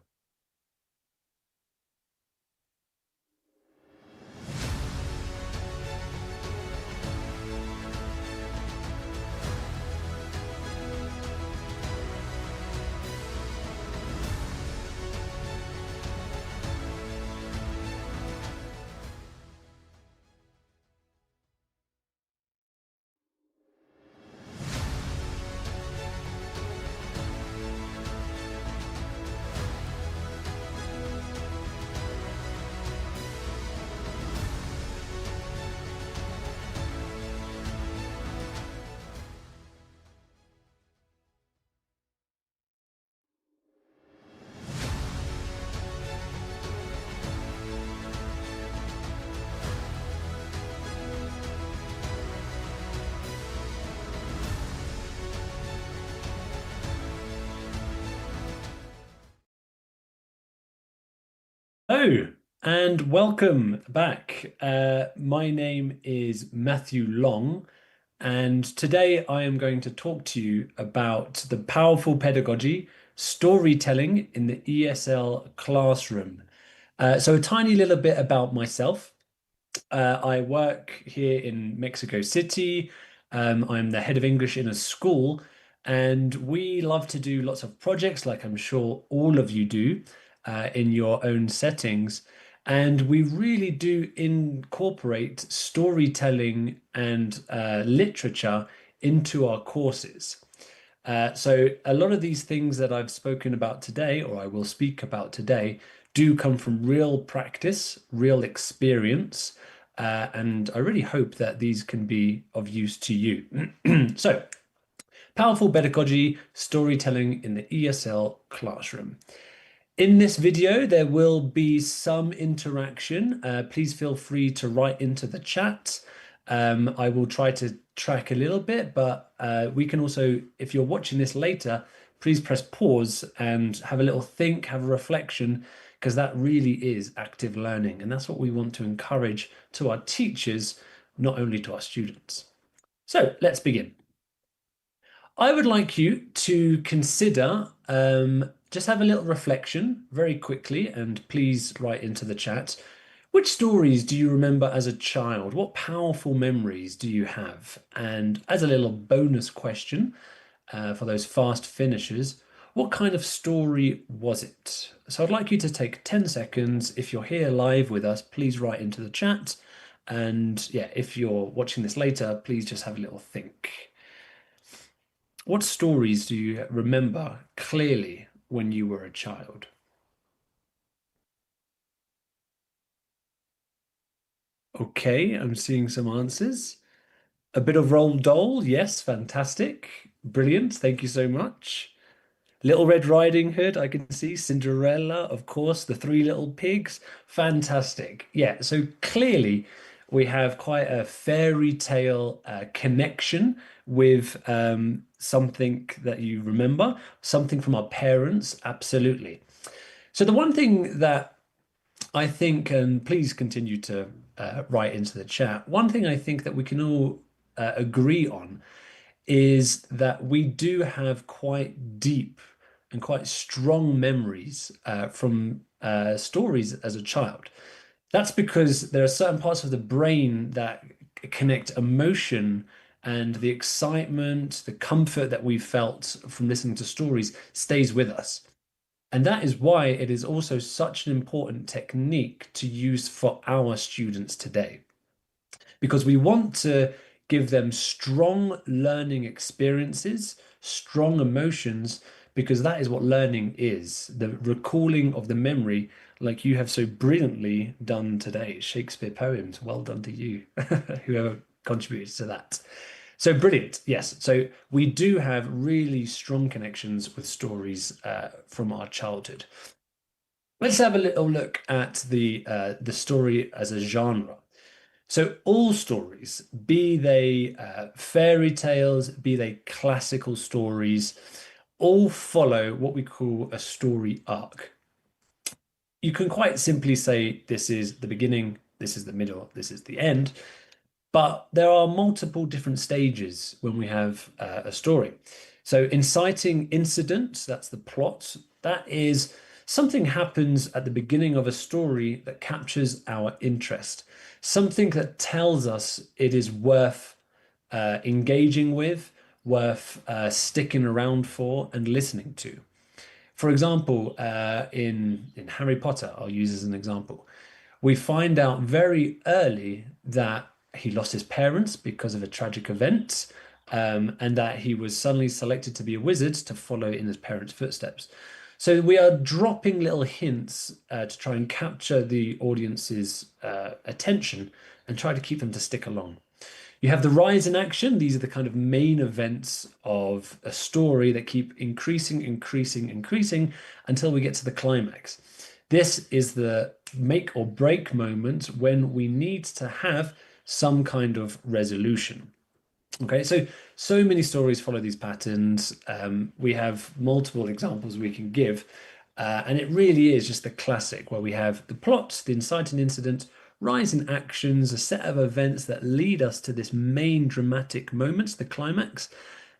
Hello and welcome back. My name is Matthew Long, and today I am going to talk to you about the powerful pedagogy, storytelling in the ESL classroom. So, a tiny little bit about myself. I work here in Mexico City. I'm the head of English in a school, and we love to do lots of projects, like I'm sure all of you do, in your own settings. And we really do incorporate storytelling and literature into our courses. So a lot of these things that I've spoken about today, or I will speak about today, do come from real practice, real experience, and I really hope that these can be of use to you. So, powerful pedagogy, storytelling in the ESL classroom. In this video, there will be some interaction. Please feel free to write into the chat. I will try to track a little bit, but we can also, if you're watching this later, please press pause and have a little think, have a reflection, because that really is active learning. And that's what we want to encourage to our teachers, not only to our students. So let's begin. I would like you to consider, just have a little reflection very quickly, and please write into the chat. Which stories do you remember as a child? What powerful memories do you have? And as a little bonus question, for those fast finishers, what kind of story was it? So I'd like you to take 10 seconds. If you're here live with us, please write into the chat. And yeah, if you're watching this later, please just have a little think. What stories do you remember clearly when you were a child? Okay, I'm seeing some answers. A bit of Roald Dahl, yes, fantastic. Brilliant, thank you so much. Little Red Riding Hood, I can see. Cinderella, of course. The Three Little Pigs, fantastic. Yeah, so clearly we have quite a fairy tale connection with something that you remember, something from our parents, absolutely. So the one thing that I think, and please continue to write into the chat, one thing I think that we can all agree on is that we do have quite deep and quite strong memories from stories as a child. That's because there are certain parts of the brain that connect emotion and the excitement, the comfort that we felt from listening to stories stays with us. And that is why it is also such an important technique to use for our students today. Because we want to give them strong learning experiences, strong emotions, because that is what learning is, the recalling of the memory, like you have so brilliantly done today. Shakespeare poems, well done to you, whoever contributed to that. So brilliant, yes. So we do have really strong connections with stories from our childhood. Let's have a little look at the story as a genre. So all stories, be they fairy tales, be they classical stories, all follow what we call a story arc. You can quite simply say this is the beginning, this is the middle, this is the end, but there are multiple different stages when we have a story. So inciting incident, that's the plot, that is something happens at the beginning of a story that captures our interest, something that tells us it is worth engaging with, worth sticking around for and listening to. For example, in Harry Potter, I'll use as an example, we find out very early that he lost his parents because of a tragic event, and that he was suddenly selected to be a wizard to follow in his parents' footsteps. So we are dropping little hints to try and capture the audience's attention and try to keep them to stick along. You have the rise in action. These are the kind of main events of a story that keep increasing, increasing, increasing until we get to the climax. This is the make or break moment when we need to have some kind of resolution. Okay, so many stories follow these patterns. We have multiple examples we can give, and it really is just the classic where we have the plot, the inciting incident, rise in actions, a set of events that lead us to this main dramatic moment, the climax,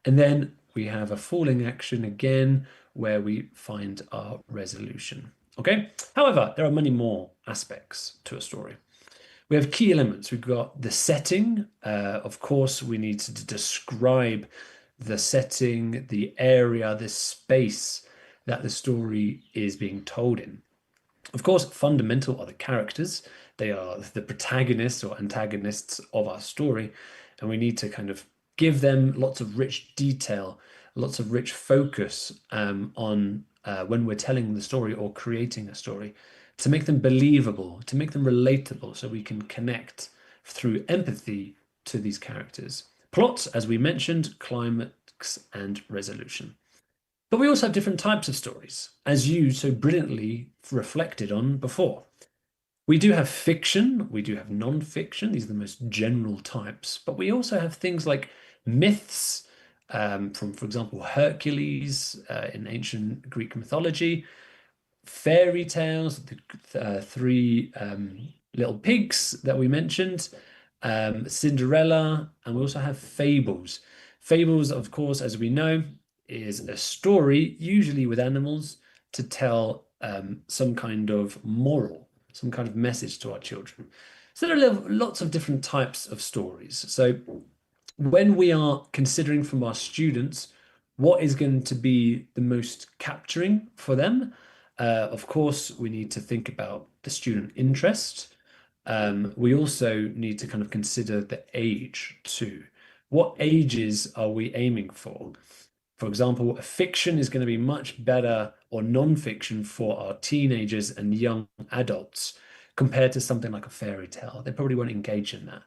and then we have a falling action again where we find our resolution. Okay, however, there are many more aspects to a story. We have key elements. We've got the setting. Of course, we need to describe the setting, the area, the space that the story is being told in. Of course, fundamental are the characters. They are the protagonists or antagonists of our story, and we need to kind of give them lots of rich detail, lots of rich focus on when we're telling the story or creating a story to make them believable, to make them relatable, so we can connect through empathy to these characters. Plots, as we mentioned, climax and resolution. But we also have different types of stories, as you so brilliantly reflected on before. We do have fiction, we do have non-fiction, these are the most general types, but we also have things like myths, from, for example, Hercules in ancient Greek mythology, fairy tales, the three little pigs that we mentioned, Cinderella, and we also have fables. Fables, of course, as we know, is a story, usually with animals, to tell some kind of moral, some kind of message to our children. So there are lots of different types of stories. So when we are considering from our students what is going to be the most capturing for them, of course, we need to think about the student interest. We also need to kind of consider the age too. What ages are we aiming for? For example, a fiction is going to be much better, or non-fiction, for our teenagers and young adults compared to something like a fairy tale. They probably won't engage in that.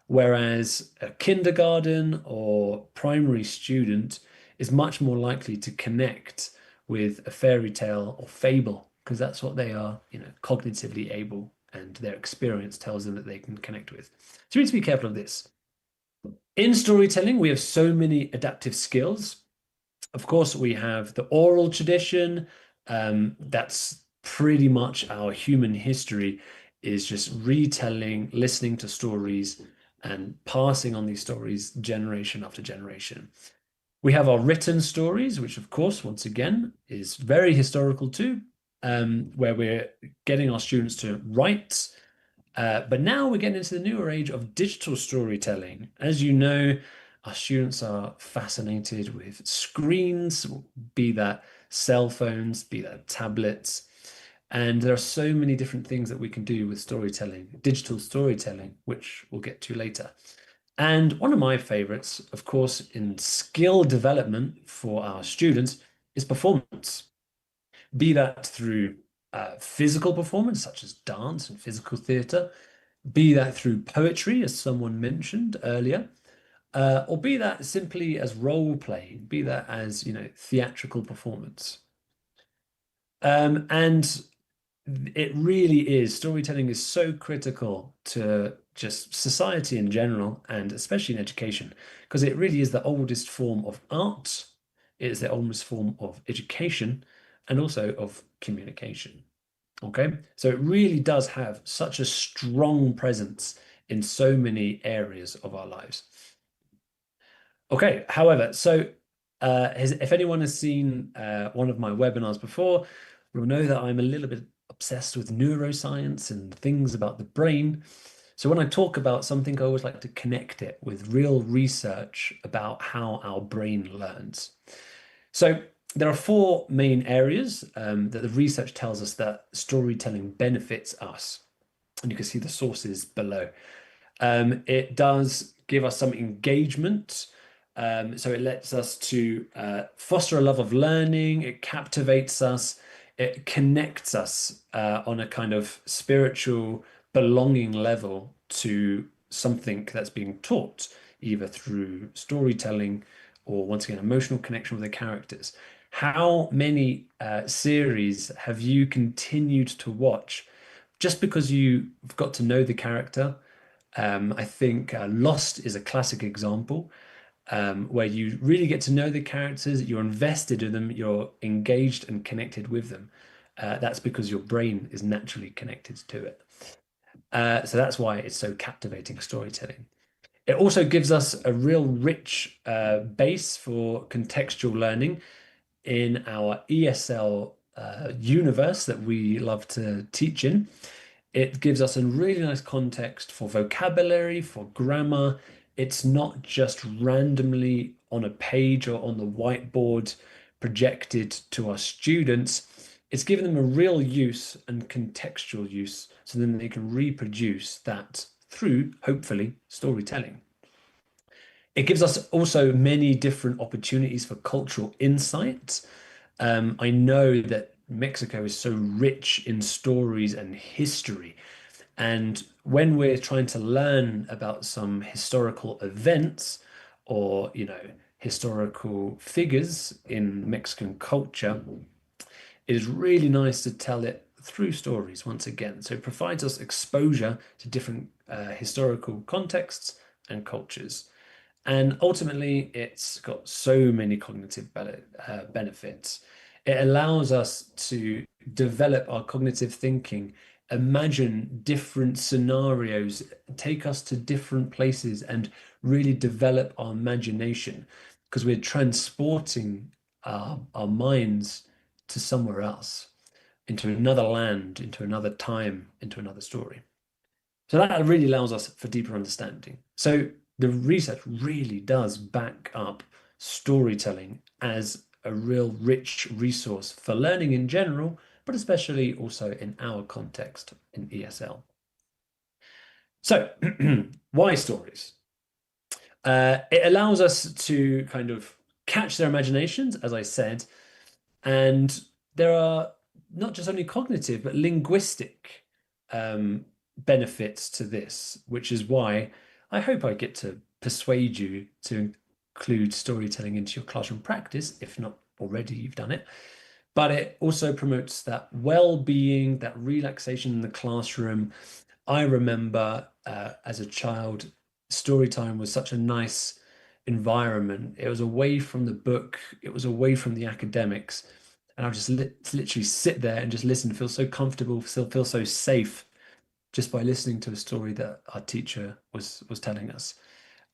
Whereas a kindergarten or primary student is much more likely to connect with a fairy tale or fable because that's what they are, cognitively able, and their experience tells them that they can connect with. So we need to be careful of this. In storytelling, we have so many adaptive skills. Of course, we have the oral tradition. That's pretty much our human history, is just retelling, listening to stories, and passing on these stories generation after generation. We have our written stories, which, of course, once again, is very historical too, where we're getting our students to write. But now we're getting into the newer age of digital storytelling. As you know, our students are fascinated with screens, be that cell phones, be that tablets. And there are so many different things that we can do with storytelling, digital storytelling, which we'll get to later. And one of my favorites, of course, in skill development for our students is performance, be that through physical performance, such as dance and physical theatre, be that through poetry, as someone mentioned earlier, or be that simply as role playing, be that as, theatrical performance. And it really is, storytelling is so critical to just society in general, and especially in education, because it really is the oldest form of art, it is the oldest form of education, and also of communication. Okay, so it really does have such a strong presence in so many areas of our lives. Okay, however, so if anyone has seen one of my webinars before, you'll know that I'm a little bit obsessed with neuroscience and things about the brain. So when I talk about something, I always like to connect it with real research about how our brain learns. So there are four main areas that the research tells us that storytelling benefits us. And you can see the sources below. It does give us some engagement. So it lets us to foster a love of learning. It captivates us. It connects us on a kind of spiritual belonging level to something that's being taught, either through storytelling or, once again, emotional connection with the characters. How many series have you continued to watch just because you've got to know the character? I think Lost is a classic example where you really get to know the characters, you're invested in them, you're engaged and connected with them. That's because your brain is naturally connected to it. So that's why it's so captivating storytelling. It also gives us a real rich base for contextual learning in our ESL universe that we love to teach in. It gives us a really nice context for vocabulary, for grammar. It's not just randomly on a page or on the whiteboard projected to our students. It's given them a real use and contextual use so then they can reproduce that through, hopefully, storytelling. It gives us also many different opportunities for cultural insight. I know that Mexico is so rich in stories and history. And when we're trying to learn about some historical events or, historical figures in Mexican culture, it is really nice to tell it through stories once again. So it provides us exposure to different historical contexts and cultures. And ultimately, it's got so many cognitive benefits. It allows us to develop our cognitive thinking, imagine different scenarios, take us to different places, and really develop our imagination because we're transporting our minds to somewhere else, into another land, into another time, into another story. So that really allows us for deeper understanding. So the research really does back up storytelling as a real rich resource for learning in general, but especially also in our context in ESL. So why stories? It allows us to kind of catch their imaginations, as I said, and there are not just only cognitive, but linguistic benefits to this, which is why I hope I get to persuade you to include storytelling into your classroom practice, if not already you've done it. But it also promotes that well-being, that relaxation in the classroom. I remember as a child, story time was such a nice environment. It was away from the book, it was away from the academics. And I'll just literally sit there and just listen, feel so comfortable, feel so safe just by listening to a story that our teacher was telling us.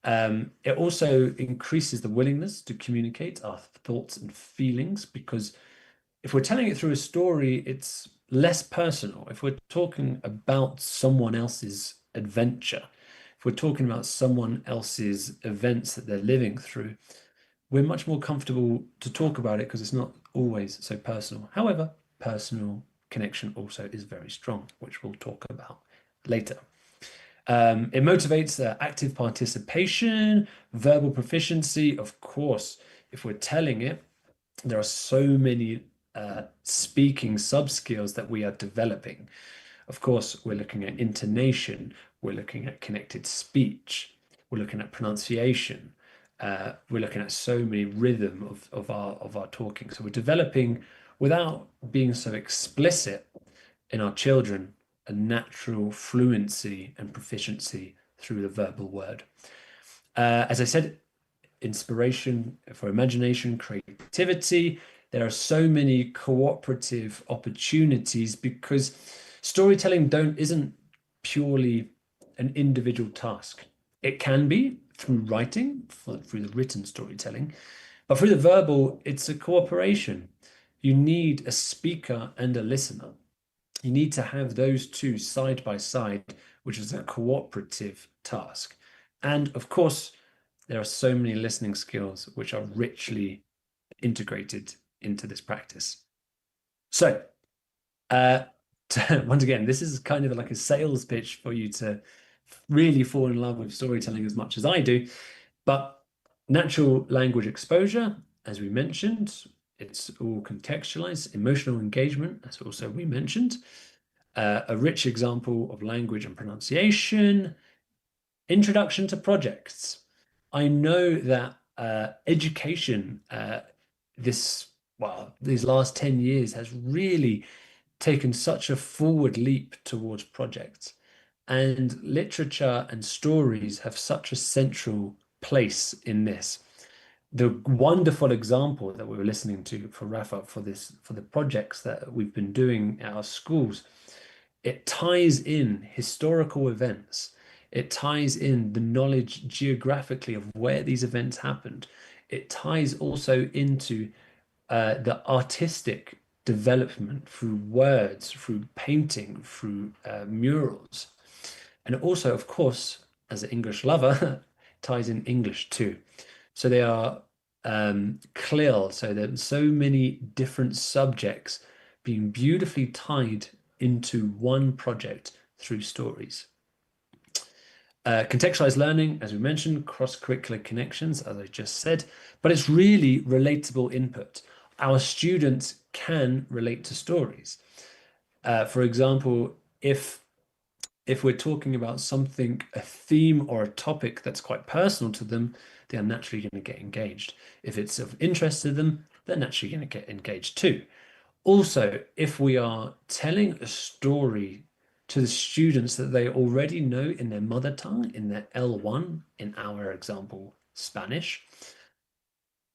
It also increases the willingness to communicate our thoughts and feelings because if we're telling it through a story, it's less personal. If we're talking about someone else's adventure, if we're talking about someone else's events that they're living through, we're much more comfortable to talk about it because it's not always so personal. However, personal connection also is very strong, which we'll talk about later. It motivates active participation, verbal proficiency. Of course, if we're telling it, there are so many speaking sub skills that we are developing. Of course, we're looking at intonation, we're looking at connected speech, we're looking at pronunciation, we're looking at so many rhythm of our talking. So we're developing, without being so explicit, in our children, a natural fluency and proficiency through the verbal word. As I said, inspiration for imagination, creativity. There are so many cooperative opportunities because storytelling isn't purely an individual task. It can be through writing, through the written storytelling, but through the verbal, it's a cooperation. You need a speaker and a listener. You need to have those two side by side, which is a cooperative task. And of course, there are so many listening skills which are richly integrated into this practice. So, once again, this is kind of like a sales pitch for you to really fall in love with storytelling as much as I do. But natural language exposure, as we mentioned, it's all contextualized. Emotional engagement, as also we mentioned. A rich example of language and pronunciation. Introduction to projects. I know that education these last 10 years has really taken such a forward leap towards projects. And literature and stories have such a central place in this. The wonderful example that we were listening to for Rafa for the projects that we've been doing at our schools, it ties in historical events. It ties in the knowledge geographically of where these events happened. It ties also into the artistic development through words, through painting, through murals. And also, of course, as an English lover, ties in English too. So they are clear. So there's so many different subjects being beautifully tied into one project through stories. Contextualized learning, as we mentioned, cross-curricular connections, as I just said, but it's really relatable input. Our students can relate to stories. For example, if we're talking about something, a theme or a topic that's quite personal to them, they are naturally going to get engaged. If it's of interest to them, they're naturally going to get engaged too. Also, if we are telling a story to the students that they already know in their mother tongue, in their L1, in our example, Spanish,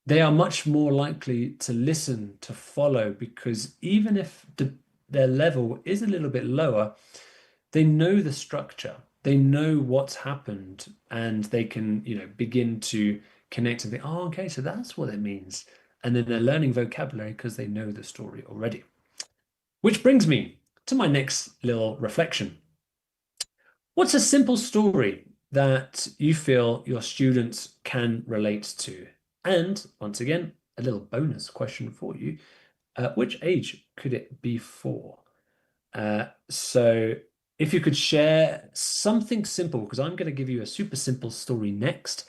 they are much more likely to listen, to follow, because even if their level is a little bit lower, they know the structure, they know what's happened, and they can, begin to connect and think, oh, okay, so that's what it means. And then they're learning vocabulary because they know the story already. Which brings me to my next little reflection. What's a simple story that you feel your students can relate to? And once again, a little bonus question for you. Which age could it be for? So if you could share something simple, because I'm going to give you a super simple story next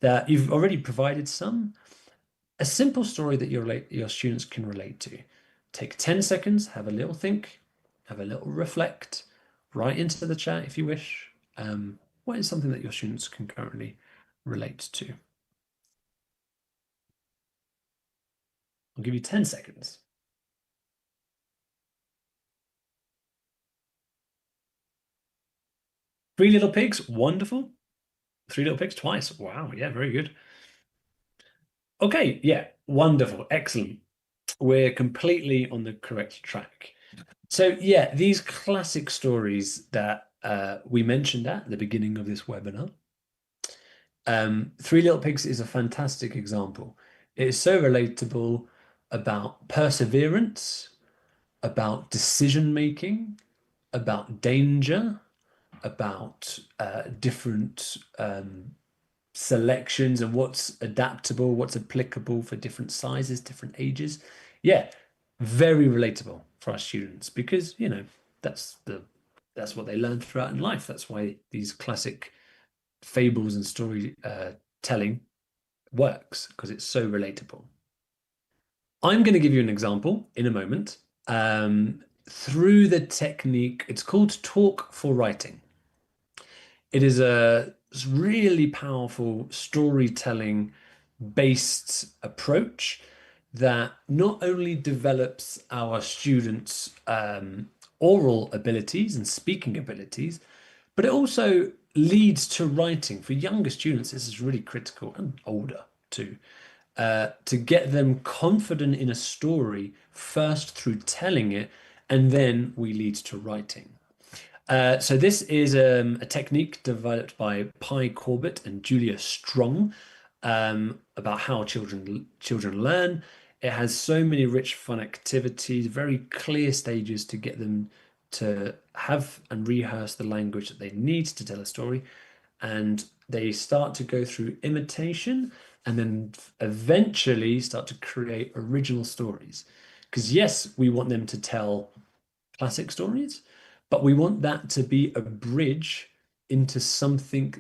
that you've already provided a simple story that your students can relate to. Take 10 seconds, have a little think, have a little reflect, write into the chat if you wish. What is something that your students can currently relate to? I'll give you 10 seconds. Three Little Pigs, wonderful. Three Little Pigs twice. Wow, yeah, very good. Okay, yeah, wonderful, excellent. We're completely on the correct track. So yeah, these classic stories that we mentioned at the beginning of this webinar. Three Little Pigs is a fantastic example. It is so relatable about perseverance, about decision making, about danger, about different selections and what's adaptable, what's applicable for different sizes, different ages. Yeah, very relatable for our students because, that's that's what they learn throughout in life. That's why these classic fables and story telling works, because it's so relatable. I'm going to give you an example in a moment through the technique. It's called talk for writing. It is a really powerful storytelling based approach that not only develops our students' oral abilities and speaking abilities, but it also leads to writing. For younger students, this is really critical, and older too, to get them confident in a story first through telling it, and then we lead to writing. So this is a technique developed by Pi Corbett and Julia Strong about how children learn. It has so many rich, fun activities, very clear stages to get them to have and rehearse the language that they need to tell a story. And they start to go through imitation and then eventually start to create original stories. Because yes, we want them to tell classic stories, but we want that to be a bridge into something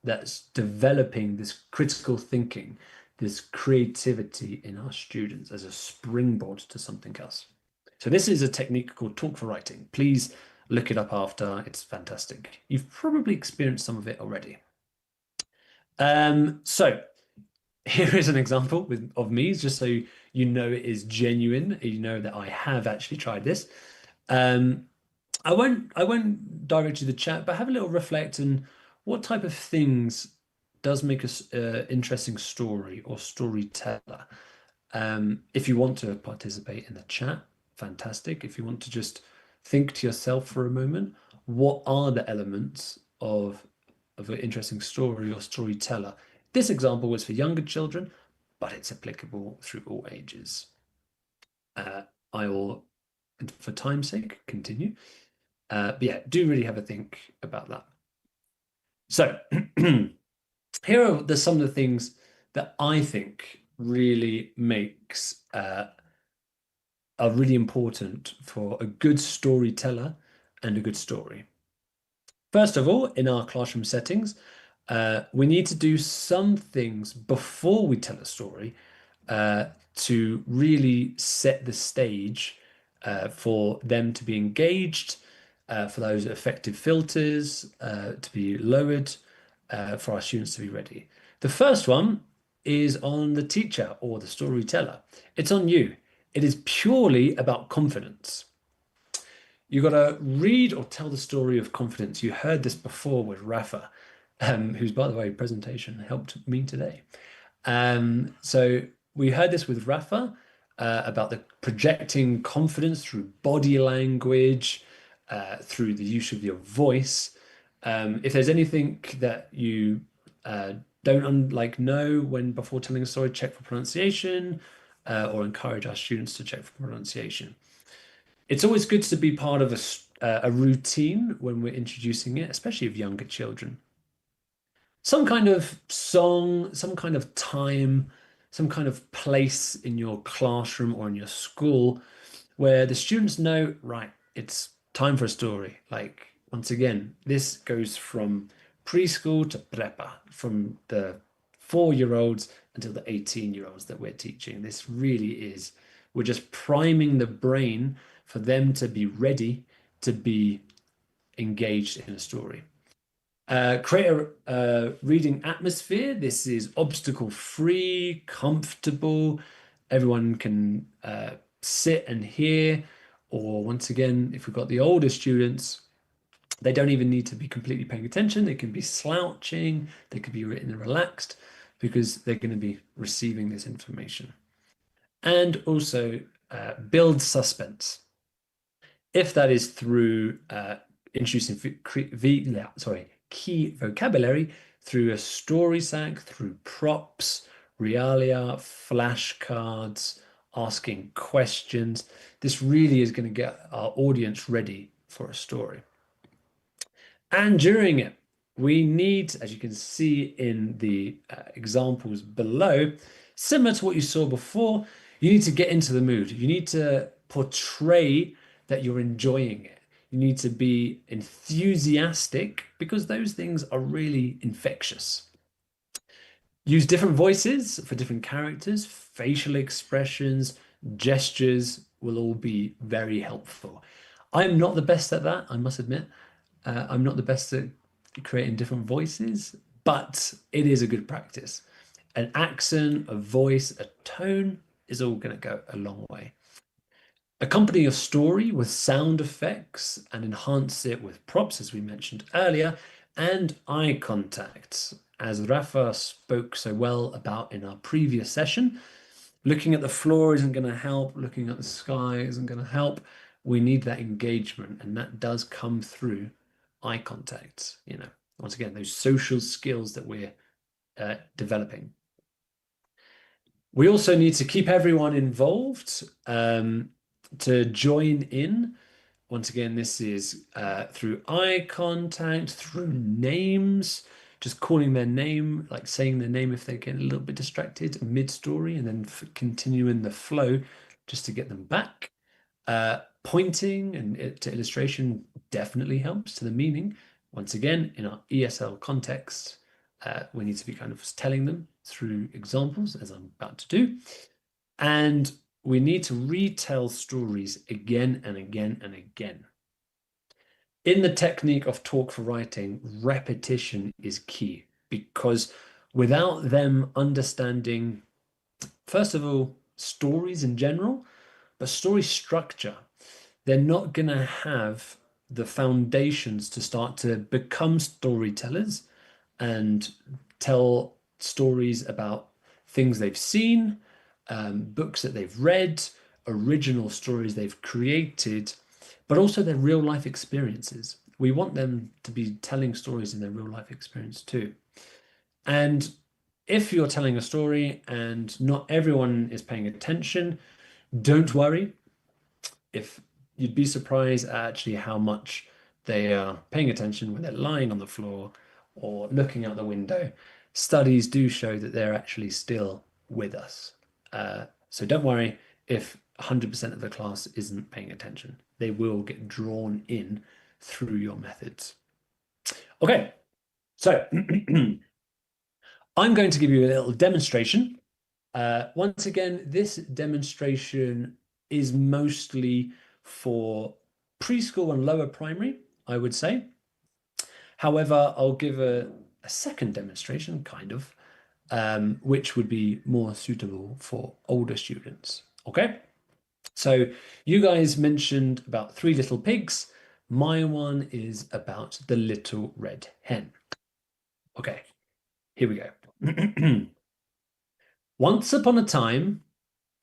that's developing this critical thinking, this creativity in our students as a springboard to something else. So this is a technique called talk for writing. Please look it up after. It's fantastic. You've probably experienced some of it already. So here is an example of me, just so you know it is genuine. You know that I have actually tried this. I won't direct you to the chat, but have a little reflect on what type of things does make a interesting story or storyteller. If you want to participate in the chat, fantastic. If you want to just think to yourself for a moment, what are the elements of an interesting story or storyteller? This example was for younger children, but it's applicable through all ages. I will, for time's sake, continue. But yeah, do really have a think about that. So here are some of the things that I think really makes are really important for a good storyteller and a good story. First of all, in our classroom settings, we need to do some things before we tell a story to really set the stage for them to be engaged, for those effective filters to be lowered, for our students to be ready. The first one is on the teacher or the storyteller. It's on you. It is purely about confidence. You've got to read or tell the story of confidence. You heard this before with Rafa, whose, by the way, presentation helped me today. So we heard this with Rafa about the projecting confidence through body language, through the use of your voice. If there's anything that you don't know when before telling a story, check for pronunciation, or encourage our students to check for pronunciation. It's always good to be part of a routine when we're introducing it, especially of younger children. Some kind of song, some kind of time, some kind of place in your classroom or in your school where the students know, right, it's time for a story. Like, once again, this goes from preschool to prepa, from the 4-year-olds until the 18-year-olds that we're teaching. This really is, we're just priming the brain for them to be ready to be engaged in a story. Create a reading atmosphere. This is obstacle free, comfortable. Everyone can sit and hear. Or once again, if we've got the older students, they don't even need to be completely paying attention. They can be slouching. They could be written relaxed because they're going to be receiving this information. And also build suspense. If that is through introducing key vocabulary, through a story sack, through props, realia, flashcards, asking questions. This really is going to get our audience ready for a story. And during it, we need, as you can see in the examples below, similar to what you saw before, you need to get into the mood. You need to portray that you're enjoying it. You need to be enthusiastic because those things are really infectious. Use different voices for different characters, facial expressions, gestures will all be very helpful. I'm not the best at that, I must admit. I'm not the best at creating different voices, but it is a good practice. An accent, a voice, a tone is all going to go a long way. Accompany your story with sound effects and enhance it with props, as we mentioned earlier, and eye contact, as Rafa spoke so well about in our previous session. Looking at the floor isn't going to help. Looking at the sky isn't going to help. We need that engagement, and that does come through eye contact. Once again, those social skills that we're developing. We also need to keep everyone involved to join in. Once again, this is through eye contact, through names, just calling their name, like saying their name if they get a little bit distracted mid-story, and then continuing the flow just to get them back. Pointing and to illustration definitely helps to the meaning. Once again, in our ESL context, we need to be kind of telling them through examples, as I'm about to do. And we need to retell stories again and again and again. In the technique of talk for writing, repetition is key, because without them understanding, first of all, stories in general, but story structure, they're not going to have the foundations to start to become storytellers and tell stories about things they've seen, books that they've read, original stories they've created, but also their real life experiences. We want them to be telling stories in their real life experience too. And if you're telling a story and not everyone is paying attention, don't worry. If you'd be surprised at actually how much they are paying attention when they're lying on the floor or looking out the window. Studies do show that they're actually still with us. So don't worry if 100% of the class isn't paying attention. They will get drawn in through your methods. Okay, so I'm going to give you a little demonstration. Once again, this demonstration is mostly for preschool and lower primary, I would say. However, I'll give a second demonstration, kind of, which would be more suitable for older students. Okay, so you guys mentioned about 3 little pigs. My one is about the little red hen. Okay, here we go. Once upon a time,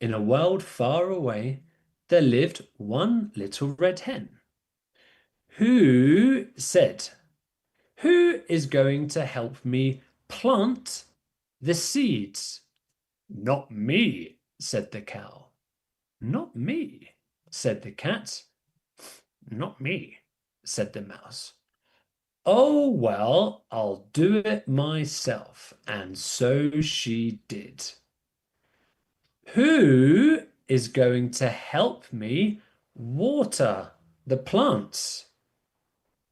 in a world far away, there lived one little red hen. Who said, "Who is going to help me plant the seeds?" "Not me," said the cow. "Not me," said the cat. "Not me," said the mouse. "Oh, well, I'll do it myself." And so she did. Who is going to help me water the plants?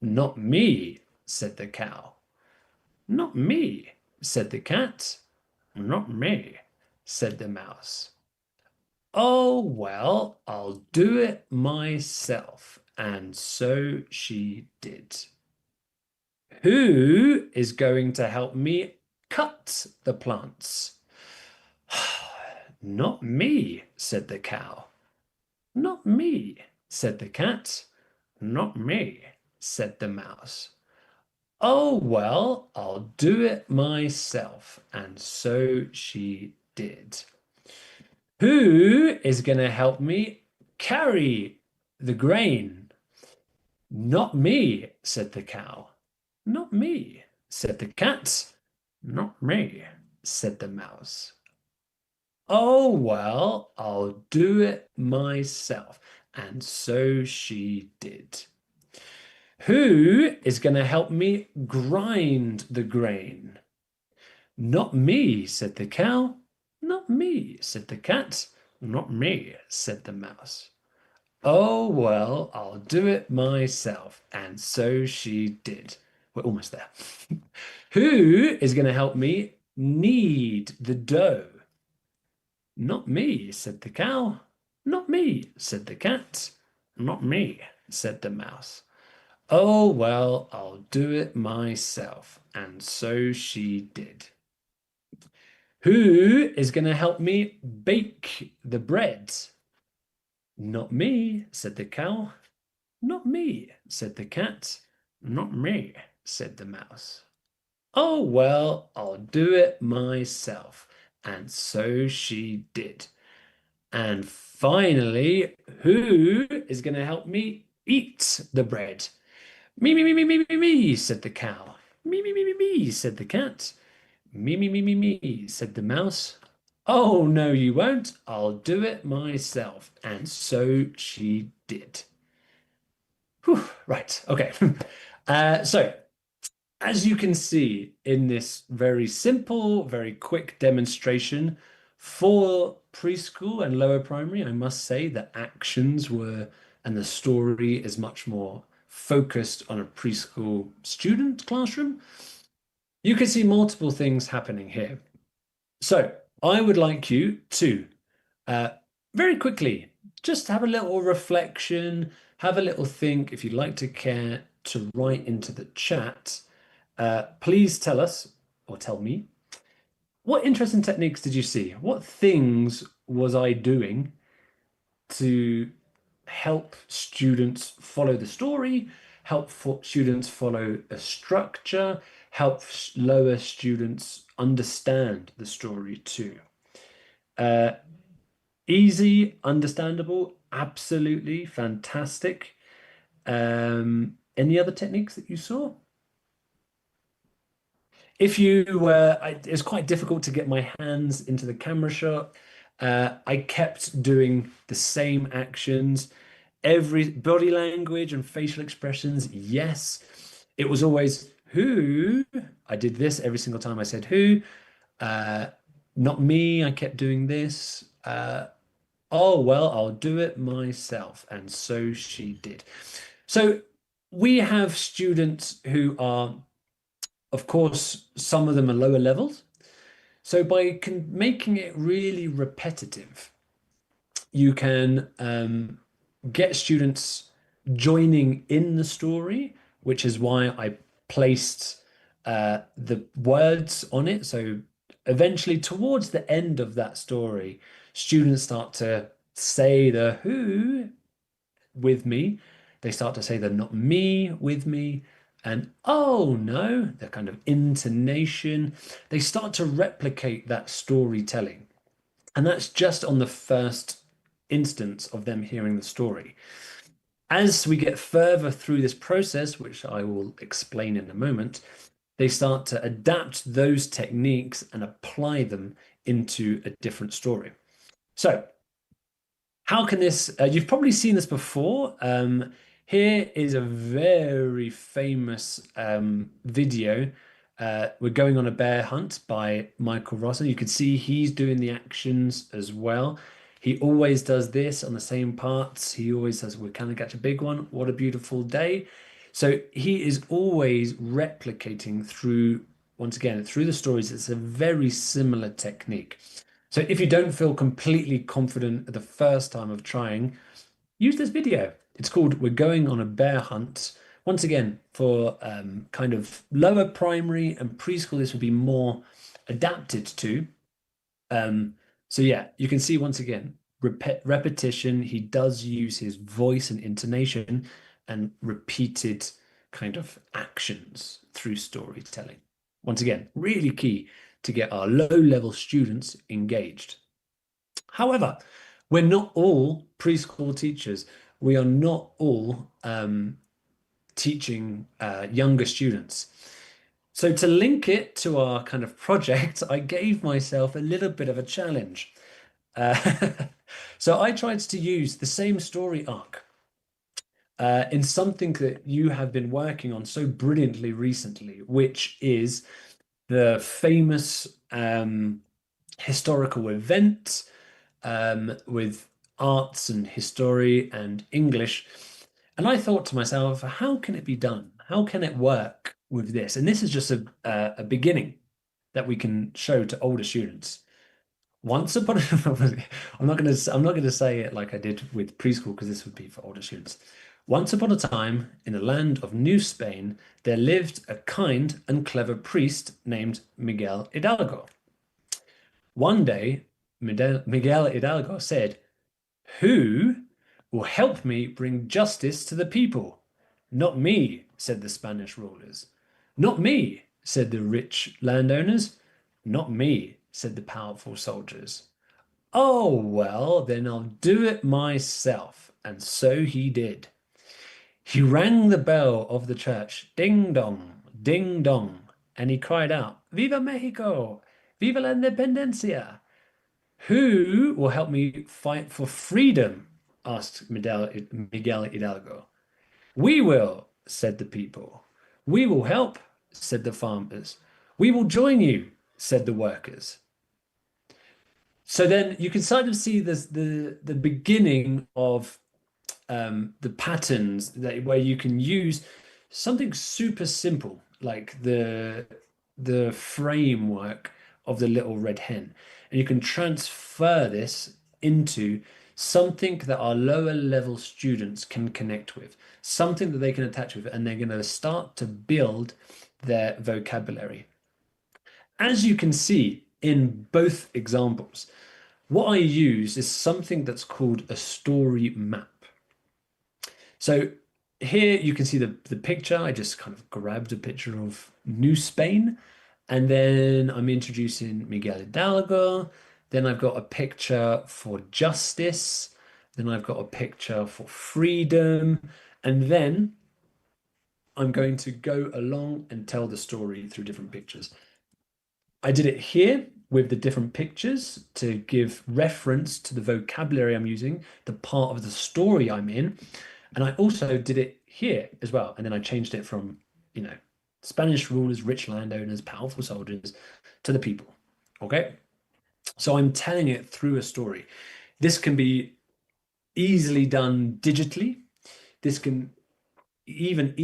"Not me," said the cow. "Not me," said the cat. "Not me," said the mouse. "Oh, well, I'll do it myself." And so she did. Who is going to help me cut the plants? "Not me," said the cow. "Not me," said the cat. "Not me," said the mouse. "Oh, well, I'll do it myself." And so she did. Who is going to help me carry the grain? "Not me," said the cow. "Not me," said the cat. "Not me," said the mouse. "Oh, well, I'll do it myself." And so she did. Who is going to help me grind the grain? "Not me," said the cow. "Not me," said the cat. "Not me," said the mouse. Oh, well, I'll do it myself. And so she did. We're almost there. Who is going to help me knead the dough? Not me, said the cow. Not me, said the cat. Not me, said the mouse. Oh, well, I'll do it myself. And so she did. Who is going to help me bake the bread? Not me, said the cow. Not me, said the cat. Not me, said the mouse. Oh, well, I'll do it myself. And so she did. And finally, who is going to help me eat the bread? Me, said the cow. Me, said the cat. Me, said the mouse. Oh, no, you won't. I'll do it myself. And so she did. Whew, right, okay. So, as you can see in this very simple, very quick demonstration for preschool and lower primary, I must say the actions were and the story is much more focused on a preschool student classroom. You can see multiple things happening here. So I would like you to uh, very quickly just have a little reflection, have a little think. If you'd like to care to write into the chat, please tell us or tell me what interesting techniques did you see? What things was I doing to help students follow the story, help students follow a structure, help lower students understand the story too? Uh, Easy, understandable, absolutely fantastic. Any other techniques that you saw? If you were, it's quite difficult to get my hands into the camera shot. I kept doing the same actions, every body language and facial expressions. Yes, it was always who. I did this every single time I said who. Uh, Not me. I kept doing this. Oh, well, I'll do it myself. And so she did. So we have students who are, of course, some of them are lower levels. So by making it really repetitive, you can get students joining in the story, which is why I placed the words on it. So eventually, towards the end of that story, students start to say the who with me. They start to say the not me with me. And oh no, the kind of intonation. They start to replicate that storytelling. And that's just on the first instance of them hearing the story. As we get further through this process, which I will explain in a moment, they start to adapt those techniques and apply them into a different story. So, how can this, you've probably seen this before. Here is a very famous video. We're going on a bear hunt by Michael Ross, and you can see he's doing the actions as well. He always does this on the same parts. He always says, we're going to catch a big one. What a beautiful day. So he is always replicating through, once again, through the stories. It's a very similar technique. So if you don't feel completely confident the first time of trying, use this video. It's called We're Going on a Bear Hunt. Once again, for kind of lower primary and preschool, this would be more adapted to. So yeah, you can see once again, repetition. He does use his voice and intonation and repeated kind of actions through storytelling. Once again, really key to get our low-level students engaged. However, we're not all preschool teachers. We are not all teaching younger students. So to link it to our kind of project, I gave myself a little bit of a challenge. Uh, so I tried to use the same story arc in something that you have been working on so brilliantly recently, which is the famous historical event with arts and history and English. And I thought to myself, how can it be done? How can it work with this? And this is just a beginning that we can show to older students. Once upon a, I'm not gonna say it like I did with preschool because this would be for older students. Once upon a time, in the land of New Spain, there lived a kind and clever priest named Miguel Hidalgo. One day, Miguel Hidalgo said, "Who will help me bring justice to the people?" "Not me," said the Spanish rulers. "Not me," said the rich landowners. "Not me," said the powerful soldiers. "Oh, well, then I'll do it myself." And so he did. He rang the bell of the church, ding dong, ding dong, and he cried out, "Viva Mexico! Viva la independencia!" "Who will help me fight for freedom?" asked Miguel Hidalgo. "We will," said the people. "We will help," said the farmers. "We will join you," said the workers. So then you can sort of see this, the beginning of the patterns that where you can use something super simple like the framework of the little red hen, and you can transfer this into something that our lower level students can connect with, something that they can attach with, and they're going to start to build their vocabulary. As you can see in both examples, what I use is something that's called a story map. So here you can see the picture. I just kind of grabbed a picture of New Spain, and then I'm introducing Miguel Hidalgo. Then I've got a picture for justice. Then I've got a picture for freedom. And then I'm going to go along and tell the story through different pictures. I did it here with the different pictures to give reference to the vocabulary I'm using, the part of the story I'm in. And I also did it here as well. And then I changed it from, Spanish rulers, rich landowners, powerful soldiers to the people. Okay. So I'm telling it through a story. This can be easily done digitally. This can even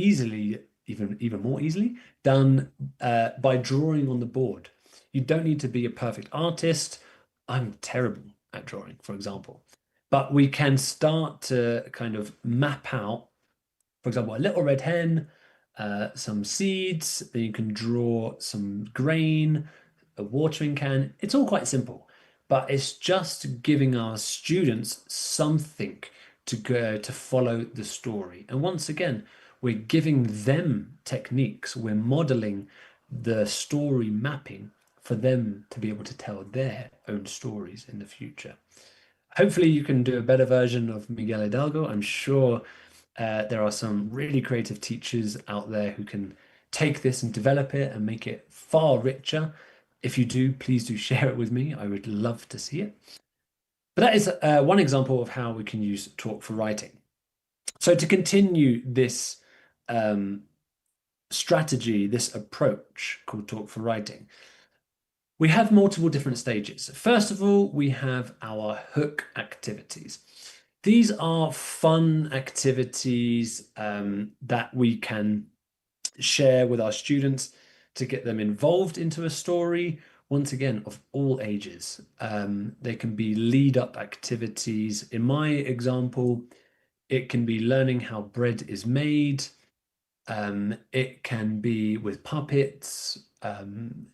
more easily done by drawing on the board. You don't need to be a perfect artist. I'm terrible at drawing, for example. But we can start to kind of map out, for example, a little red hen, some seeds, then you can draw some grain, a watering can. It's all quite simple, but it's just giving our students something to go to follow the story. And once again, we're giving them techniques, we're modeling the story mapping for them to be able to tell their own stories in the future. Hopefully you can do a better version of Miguel Hidalgo. I'm sure there are some really creative teachers out there who can take this and develop it and make it far richer. If you do, please do share it with me. I would love to see it. But that is one example of how we can use talk for writing. So to continue this strategy, this approach called talk for writing, we have multiple different stages. First of all, we have our hook activities. These are fun activities that we can share with our students to get them involved into a story, once again, of all ages. They can be lead up activities. In my example, it can be learning how bread is made. It can be with puppets.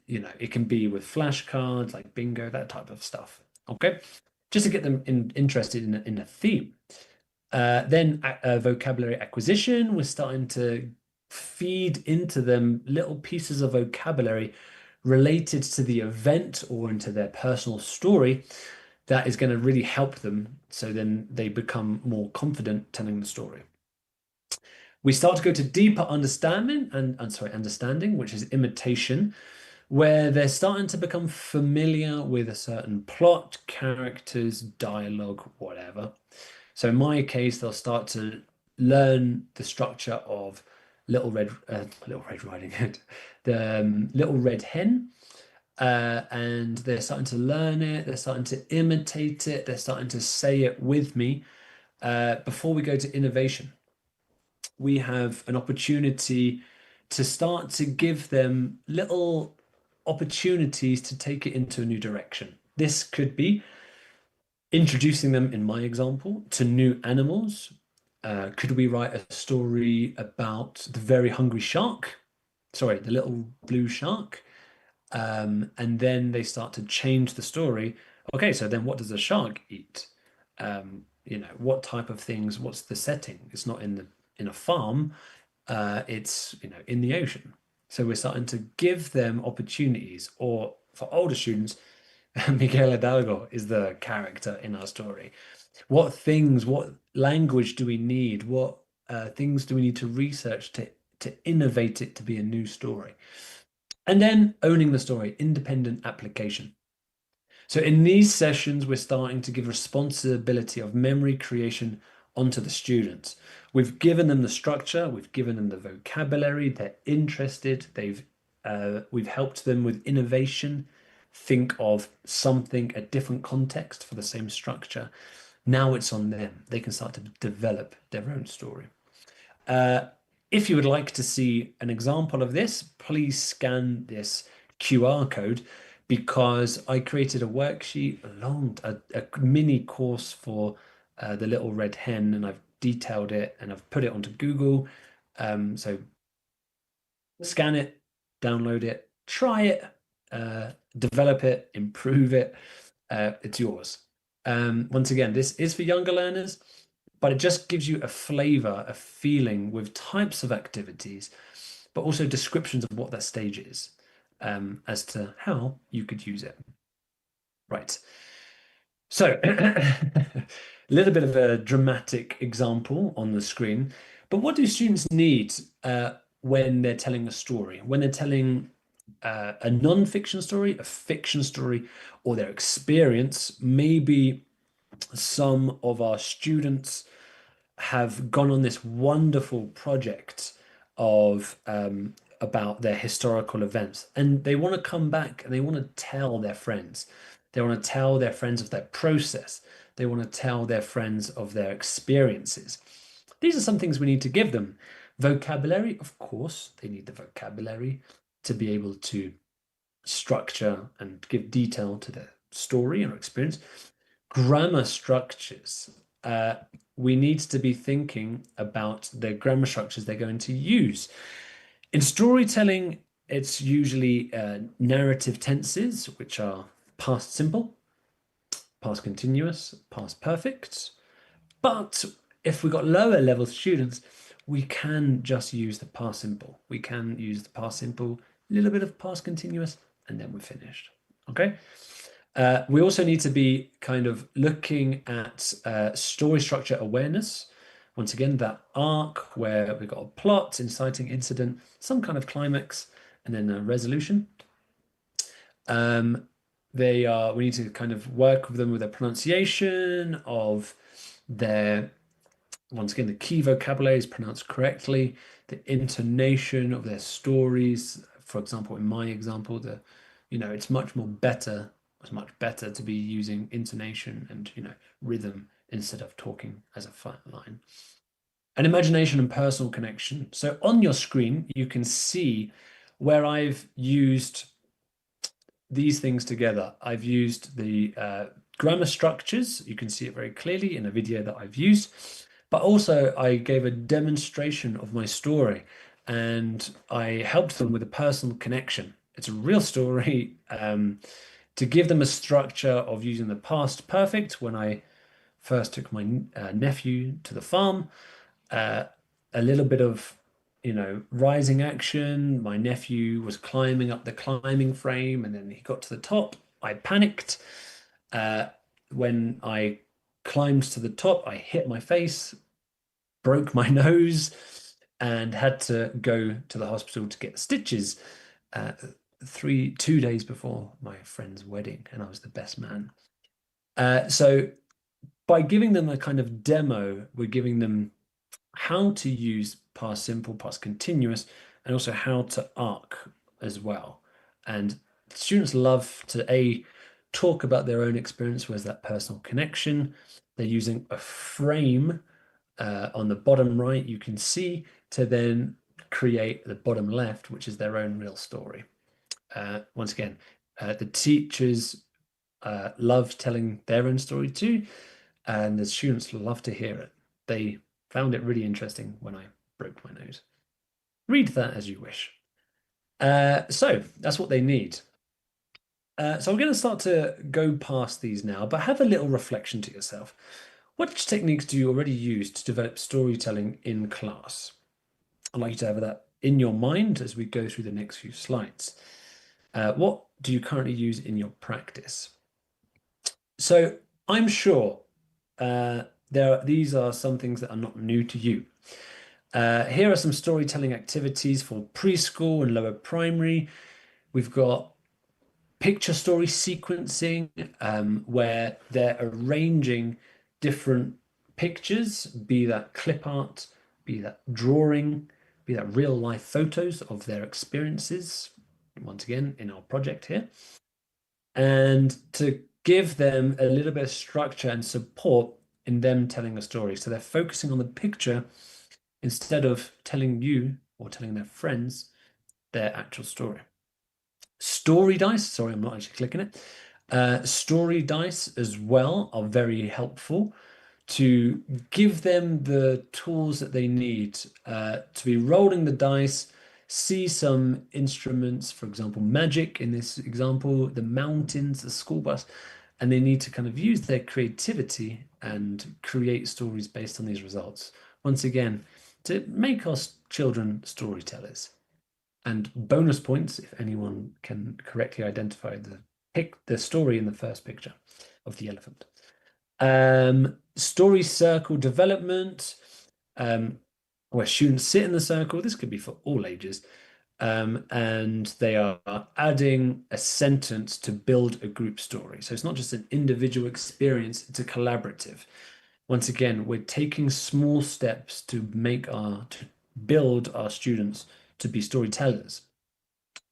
It can be with flashcards like bingo, that type of stuff. Okay, just to get them interested in a theme. Then vocabulary acquisition, we're starting to feed into them little pieces of vocabulary related to the event or into their personal story that is going to really help them. So then they become more confident telling the story. We start to go to deeper understanding understanding, which is imitation, where they're starting to become familiar with a certain plot, characters, dialogue, whatever. So in my case, they'll start to learn the structure of Little Red Riding Hood, the Little Red Hen, and they're starting to learn it, they're starting to imitate it, they're starting to say it with me. Before we go to innovation, we have an opportunity to start to give them little opportunities to take it into a new direction. This could be introducing them, in my example, to new animals. Could we write a story about the very hungry shark? Sorry, the little blue shark. And then they start to change the story. Okay, so then what does a shark eat? What type of things, what's the setting? It's not in a farm, it's in the ocean. So we're starting to give them opportunities, or for older students, Miguel Hidalgo is the character in our story. What things, what language do we need? What things do we need to research to innovate it to be a new story? And then owning the story, independent application. So in these sessions, we're starting to give responsibility of memory creation onto the students. We've given them the structure, we've given them the vocabulary, they're interested, we've helped them with innovation, think of something, a different context for the same structure. Now it's on them. They can start to develop their own story. If you would like to see an example of this, please scan this QR code, because I created a worksheet, a mini course for the little red hen, and I've detailed it and I've put it onto Google. So scan it, download it, try it, develop it, improve it. It's yours. Once again, this is for younger learners, but it just gives you a flavor, a feeling with types of activities, but also descriptions of what that stage is, as to how you could use it. Right. So a little bit of a dramatic example on the screen, but what do students need when they're telling a story? When they're telling a non-fiction story, a fiction story, or their experience? Maybe some of our students have gone on this wonderful project of about their historical events, and they want to come back and they want to tell their friends. They want to tell their friends of their process. They want to tell their friends of their experiences. These are some things we need to give them. Vocabulary, of course, they need the vocabulary to be able to structure and give detail to their story or experience. Grammar structures. We need to be thinking about the grammar structures they're going to use. In storytelling, it's usually narrative tenses, which are past simple, past continuous, past perfect. But if we've got lower level students, we can just use the past simple. We can use the past simple, a little bit of past continuous, and then we're finished. Okay. We also need to be kind of looking at story structure awareness. Once again, that arc where we've got a plot, inciting incident, some kind of climax, and then a resolution. We need to kind of work with them with their pronunciation of their, once again, the key vocabulary is pronounced correctly, the intonation of their stories. For example, in my example, it's much better to be using intonation and rhythm instead of talking as a flat line. And imagination and personal connection. So on your screen, you can see where I've used these things together. I've used the grammar structures. You can see it very clearly in a video that I've used, but also I gave a demonstration of my story and I helped them with a personal connection. It's a real story. To give them a structure of using the past perfect, when I first took my nephew to the farm, a little bit of rising action. My nephew was climbing up the climbing frame and then he got to the top. I panicked. When I climbed to the top, I hit my face, broke my nose, and had to go to the hospital to get stitches. 2 days before my friend's wedding, and I was the best man. So by giving them a kind of demo, we're giving them how to use past simple, past continuous, and also how to arc as well. And Students love to talk about their own experience, where's that personal connection. They're using a frame on the bottom right, you can see, to then create the bottom left, which is their own real story. Once again, the teachers love telling their own story too, and the students love to hear it. They found it really interesting when I broke my nose. Read that as you wish. So that's what they need. So I'm going to start to go past these now, but have a little reflection to yourself. Which techniques do you already use to develop storytelling in class? I'd like you to have that in your mind as we go through the next few slides. What do you currently use in your practice? So I'm sure these are some things that are not new to you. Here are some storytelling activities for preschool and lower primary. We've got picture story sequencing, where they're arranging different pictures, be that clip art, be that drawing, be that real life photos of their experiences, once again, in our project here. And to give them a little bit of structure and support in them telling a story. So they're focusing on the picture instead of telling you or telling their friends their actual story. Story dice, sorry, I'm not actually clicking it. Story dice as well are very helpful to give them the tools that they need to be rolling the dice, see some instruments, for example, magic in this example, the mountains, the school bus, and they need to kind of use their creativity and create stories based on these results. Once again, to make our children storytellers. And bonus points if anyone can correctly identify the story in the first picture of the elephant. Story circle development, where students sit in the circle. This could be for all ages. And they are adding a sentence to build a group story. So it's not just an individual experience, it's a collaborative. Once again, we're taking small steps to build our students to be storytellers.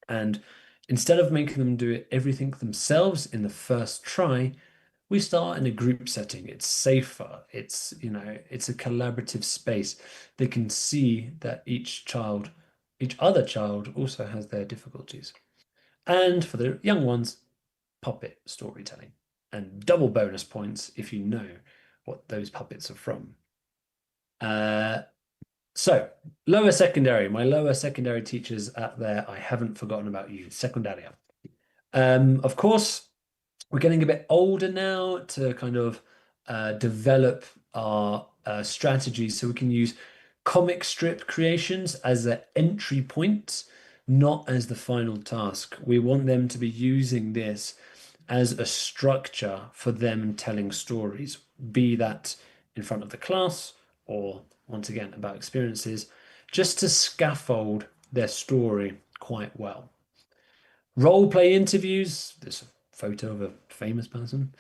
And instead of making them do everything themselves in the first try, we start in a group setting. It's safer. It's a collaborative space. They can see that each other child also has their difficulties. And for the young ones, puppet storytelling. And double bonus points if you know what those puppets are from. So, lower secondary, my lower secondary teachers out there, I haven't forgotten about you, secundaria. Of course, we're getting a bit older now to kind of develop our strategies so we can use comic strip creations as an entry point, not as the final task. We want them to be using this as a structure for them telling stories, be that in front of the class or once again about experiences, just to scaffold their story quite well. Role play interviews, there's a photo of a famous person,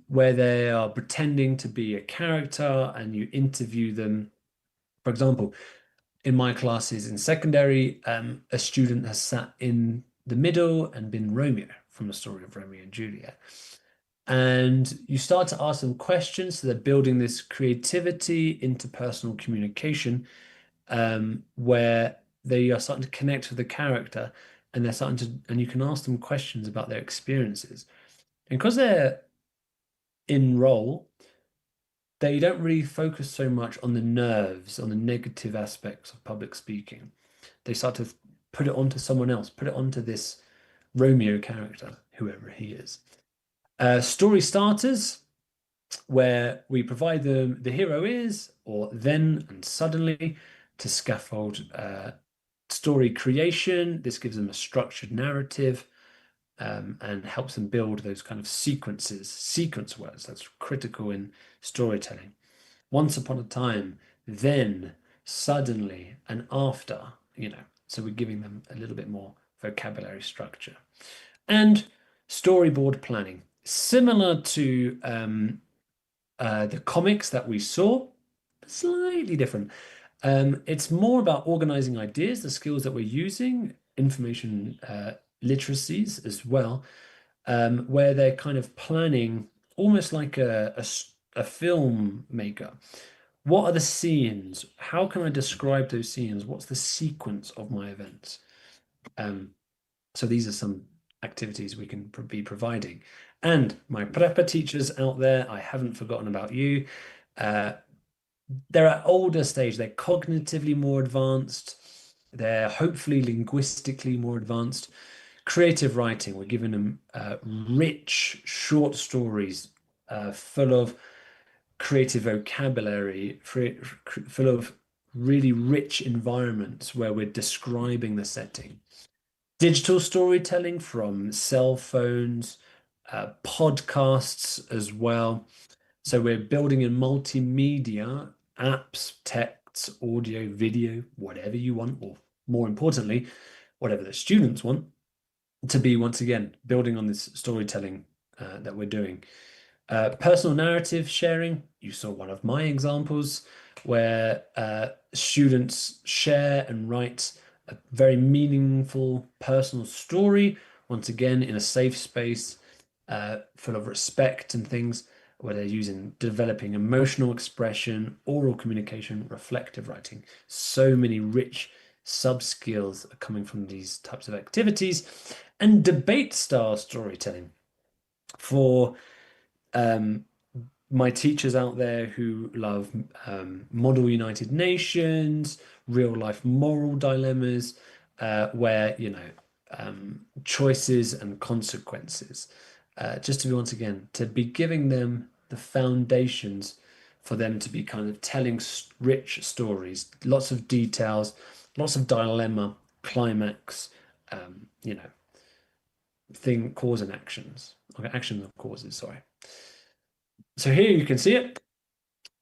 where they are pretending to be a character and you interview them. For example, in my classes in secondary, a student has sat in the middle and been Romeo from the story of Romeo and Juliet. And you start to ask them questions, so they're building this creativity, interpersonal communication, where they are starting to connect with the character, and and you can ask them questions about their experiences. And because they're in role, they don't really focus so much on the nerves, on the negative aspects of public speaking. They start to put it onto someone else, put it onto this Romeo character, whoever he is. Story starters, where we provide them the hero is, or then and suddenly, to scaffold story creation. This gives them a structured narrative and helps them build those kind of sequence words. That's critical in storytelling. Once upon a time, then, suddenly, and after, so we're giving them a little bit more vocabulary structure. And storyboard planning, similar to the comics that we saw, slightly different. It's more about organizing ideas, the skills that we're using, information literacies as well, where they're kind of planning almost like a filmmaker. What are the scenes? How can I describe those scenes? What's the sequence of my events? So these are some activities we can be providing. And my prepper teachers out there, I haven't forgotten about you. They're at older stage, they're cognitively more advanced, they're hopefully linguistically more advanced. Creative writing, we're giving them rich short stories full of creative vocabulary, full of really rich environments where we're describing the setting. Digital storytelling from cell phones, podcasts as well. So we're building in multimedia, apps, texts, audio, video, whatever you want, or more importantly, whatever the students want to be, once again, building on this storytelling that we're doing. Personal narrative sharing, you saw one of my examples where students share and write a very meaningful personal story, once again, in a safe space, full of respect and things, where they're using developing emotional expression, oral communication, reflective writing. So many rich sub-skills are coming from these types of activities. And debate style storytelling for my teachers out there who love Model United Nations, real life moral dilemmas, where, choices and consequences. Just to be, once again, to be giving them the foundations for them to be kind of telling rich stories, lots of details, lots of dilemma, climax, cause and actions. Okay, actions and causes, sorry. So here you can see it.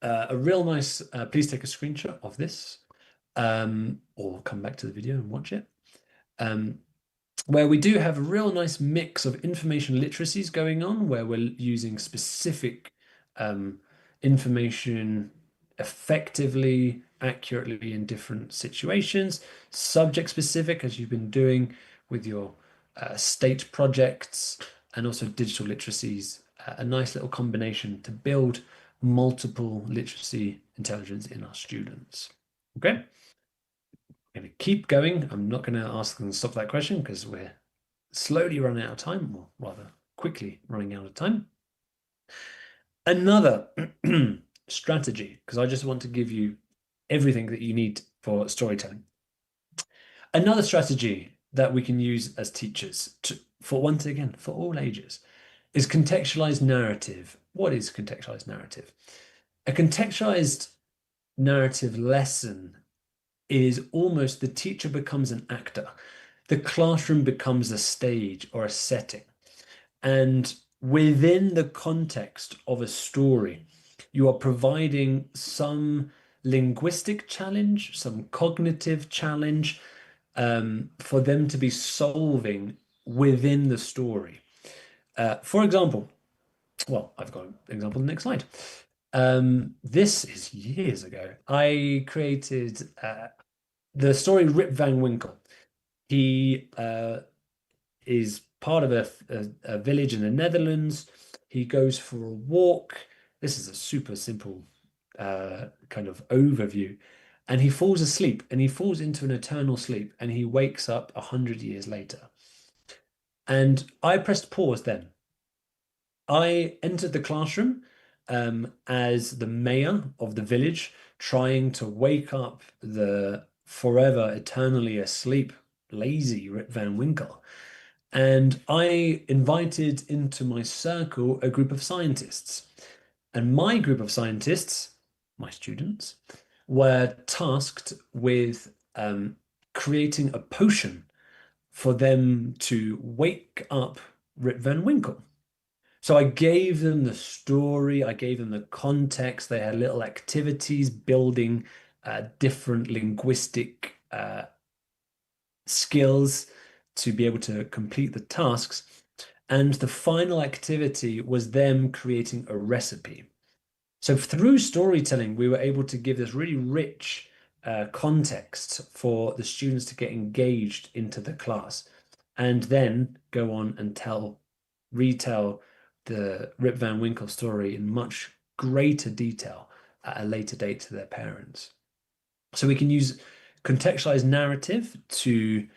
A real nice, please take a screenshot of this, or come back to the video and watch it. Where we do have a real nice mix of information literacies going on, where we're using specific information effectively, accurately in different situations, subject specific, as you've been doing with your state projects, and also digital literacies, a nice little combination to build multiple literacy intelligence in our students. Okay, I'm going to keep going. I'm not going to ask them to stop that question because we're slowly running out of time, or rather quickly running out of time. Another strategy, because I just want to give you everything that you need for storytelling. Another strategy that we can use as teachers for, once again, for all ages, is contextualized narrative. What is contextualized narrative? A contextualized narrative lesson is almost the teacher becomes an actor. The classroom becomes a stage or a setting. And within the context of a story, you are providing some linguistic challenge, some cognitive challenge for them to be solving within the story. For example, well, I've got an example on the next slide. This is years ago. I created the story Rip Van Winkle. He is part of a village in the Netherlands. He goes for a walk. This is a super simple kind of overview. And he falls asleep, and he falls into an eternal sleep, and he wakes up 100 years later. And I pressed pause then. I entered the classroom as the mayor of the village, trying to wake up the forever, eternally asleep, lazy Rip Van Winkle. And I invited into my circle a group of scientists. And my group of scientists, my students, were tasked with creating a potion for them to wake up Rip Van Winkle. So I gave them the story, I gave them the context. They had little activities building different linguistic skills to be able to complete the tasks. And the final activity was them creating a recipe. So through storytelling, we were able to give this really rich context for the students to get engaged into the class. and then go on and retell the Rip Van Winkle story in much greater detail at a later date to their parents. So we can use contextualized narrative to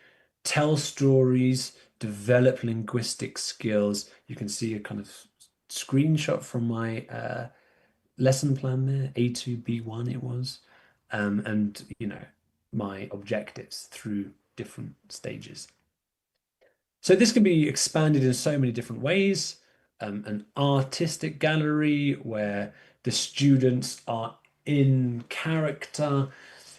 tell stories, develop linguistic skills. You can see a kind of screenshot from my lesson plan there, A2B1 it was, and my objectives through different stages. So this can be expanded in so many different ways. An artistic gallery where the students are in character.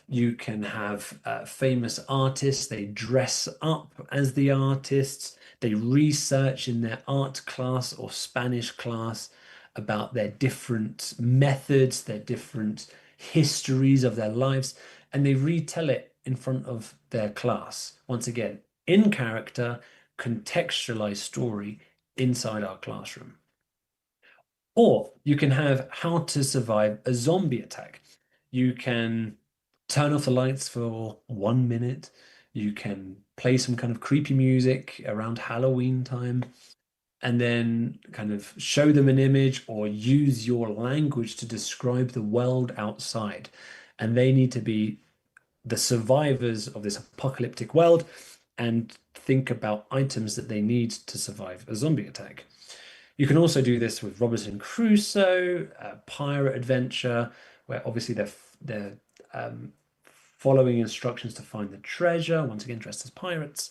You can have famous artists. They dress up as the artists. They research in their art class or Spanish class about their different methods, their different histories of their lives, and they retell it in front of their class. Once again, in character, contextualized story inside our classroom. Or you can have how to survive a zombie attack. You can turn off the lights for 1 minute. You can play some kind of creepy music around Halloween time, and then kind of show them an image or use your language to describe the world outside. And they need to be the survivors of this apocalyptic world and think about items that they need to survive a zombie attack. You can also do this with Robinson Crusoe, a pirate adventure, where obviously they're following instructions to find the treasure, once again dressed as pirates.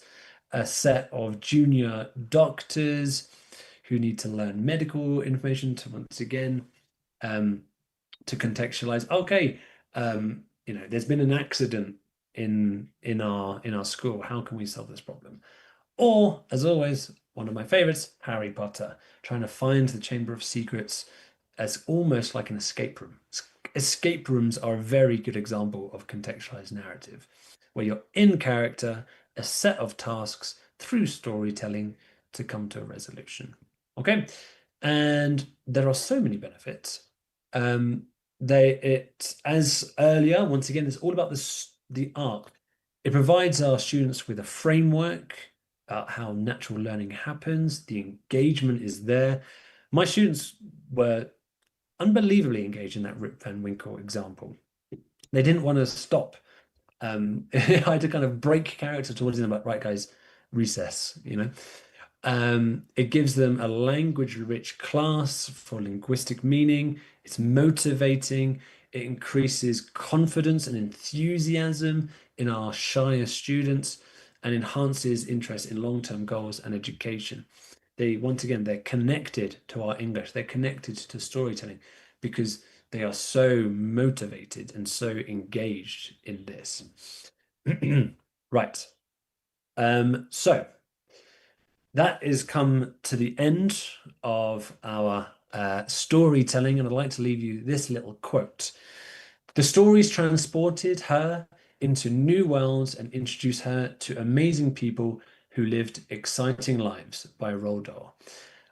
A set of junior doctors who need to learn medical information to once again to contextualize. Okay, there's been an accident in our school. How can we solve this problem? Or, as always, one of my favorites, Harry Potter, trying to find the Chamber of Secrets as almost like an escape room. Escape rooms are a very good example of contextualized narrative, where you're in character, a set of tasks through storytelling to come to a resolution. Okay, and there are so many benefits. As earlier, once again, it's all about the art. It provides our students with a framework about how natural learning happens. The engagement is there. My students were unbelievably engaged in that Rip Van Winkle example. They didn't want to stop. I had to kind of break character towards them, like, right, guys, recess, It gives them a language-rich class for linguistic meaning. It's motivating. It increases confidence and enthusiasm in our shyer students and enhances interest in long-term goals and education. Once again, they're connected to our English. They're connected to storytelling because they are so motivated and so engaged in this. Right. So that is come to the end of our storytelling, and I'd like to leave you this little quote. The stories transported her into new worlds and introduced her to amazing people who lived exciting lives, by Roald Dahl.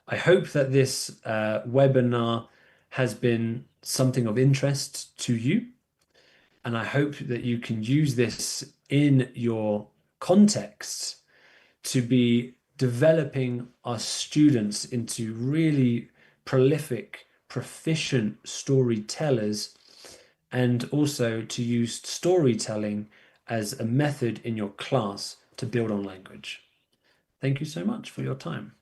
I hope that this webinar has been something of interest to you, and I hope that you can use this in your context to be developing our students into really prolific, proficient storytellers, and also to use storytelling as a method in your class to build on language. Thank you so much for your time.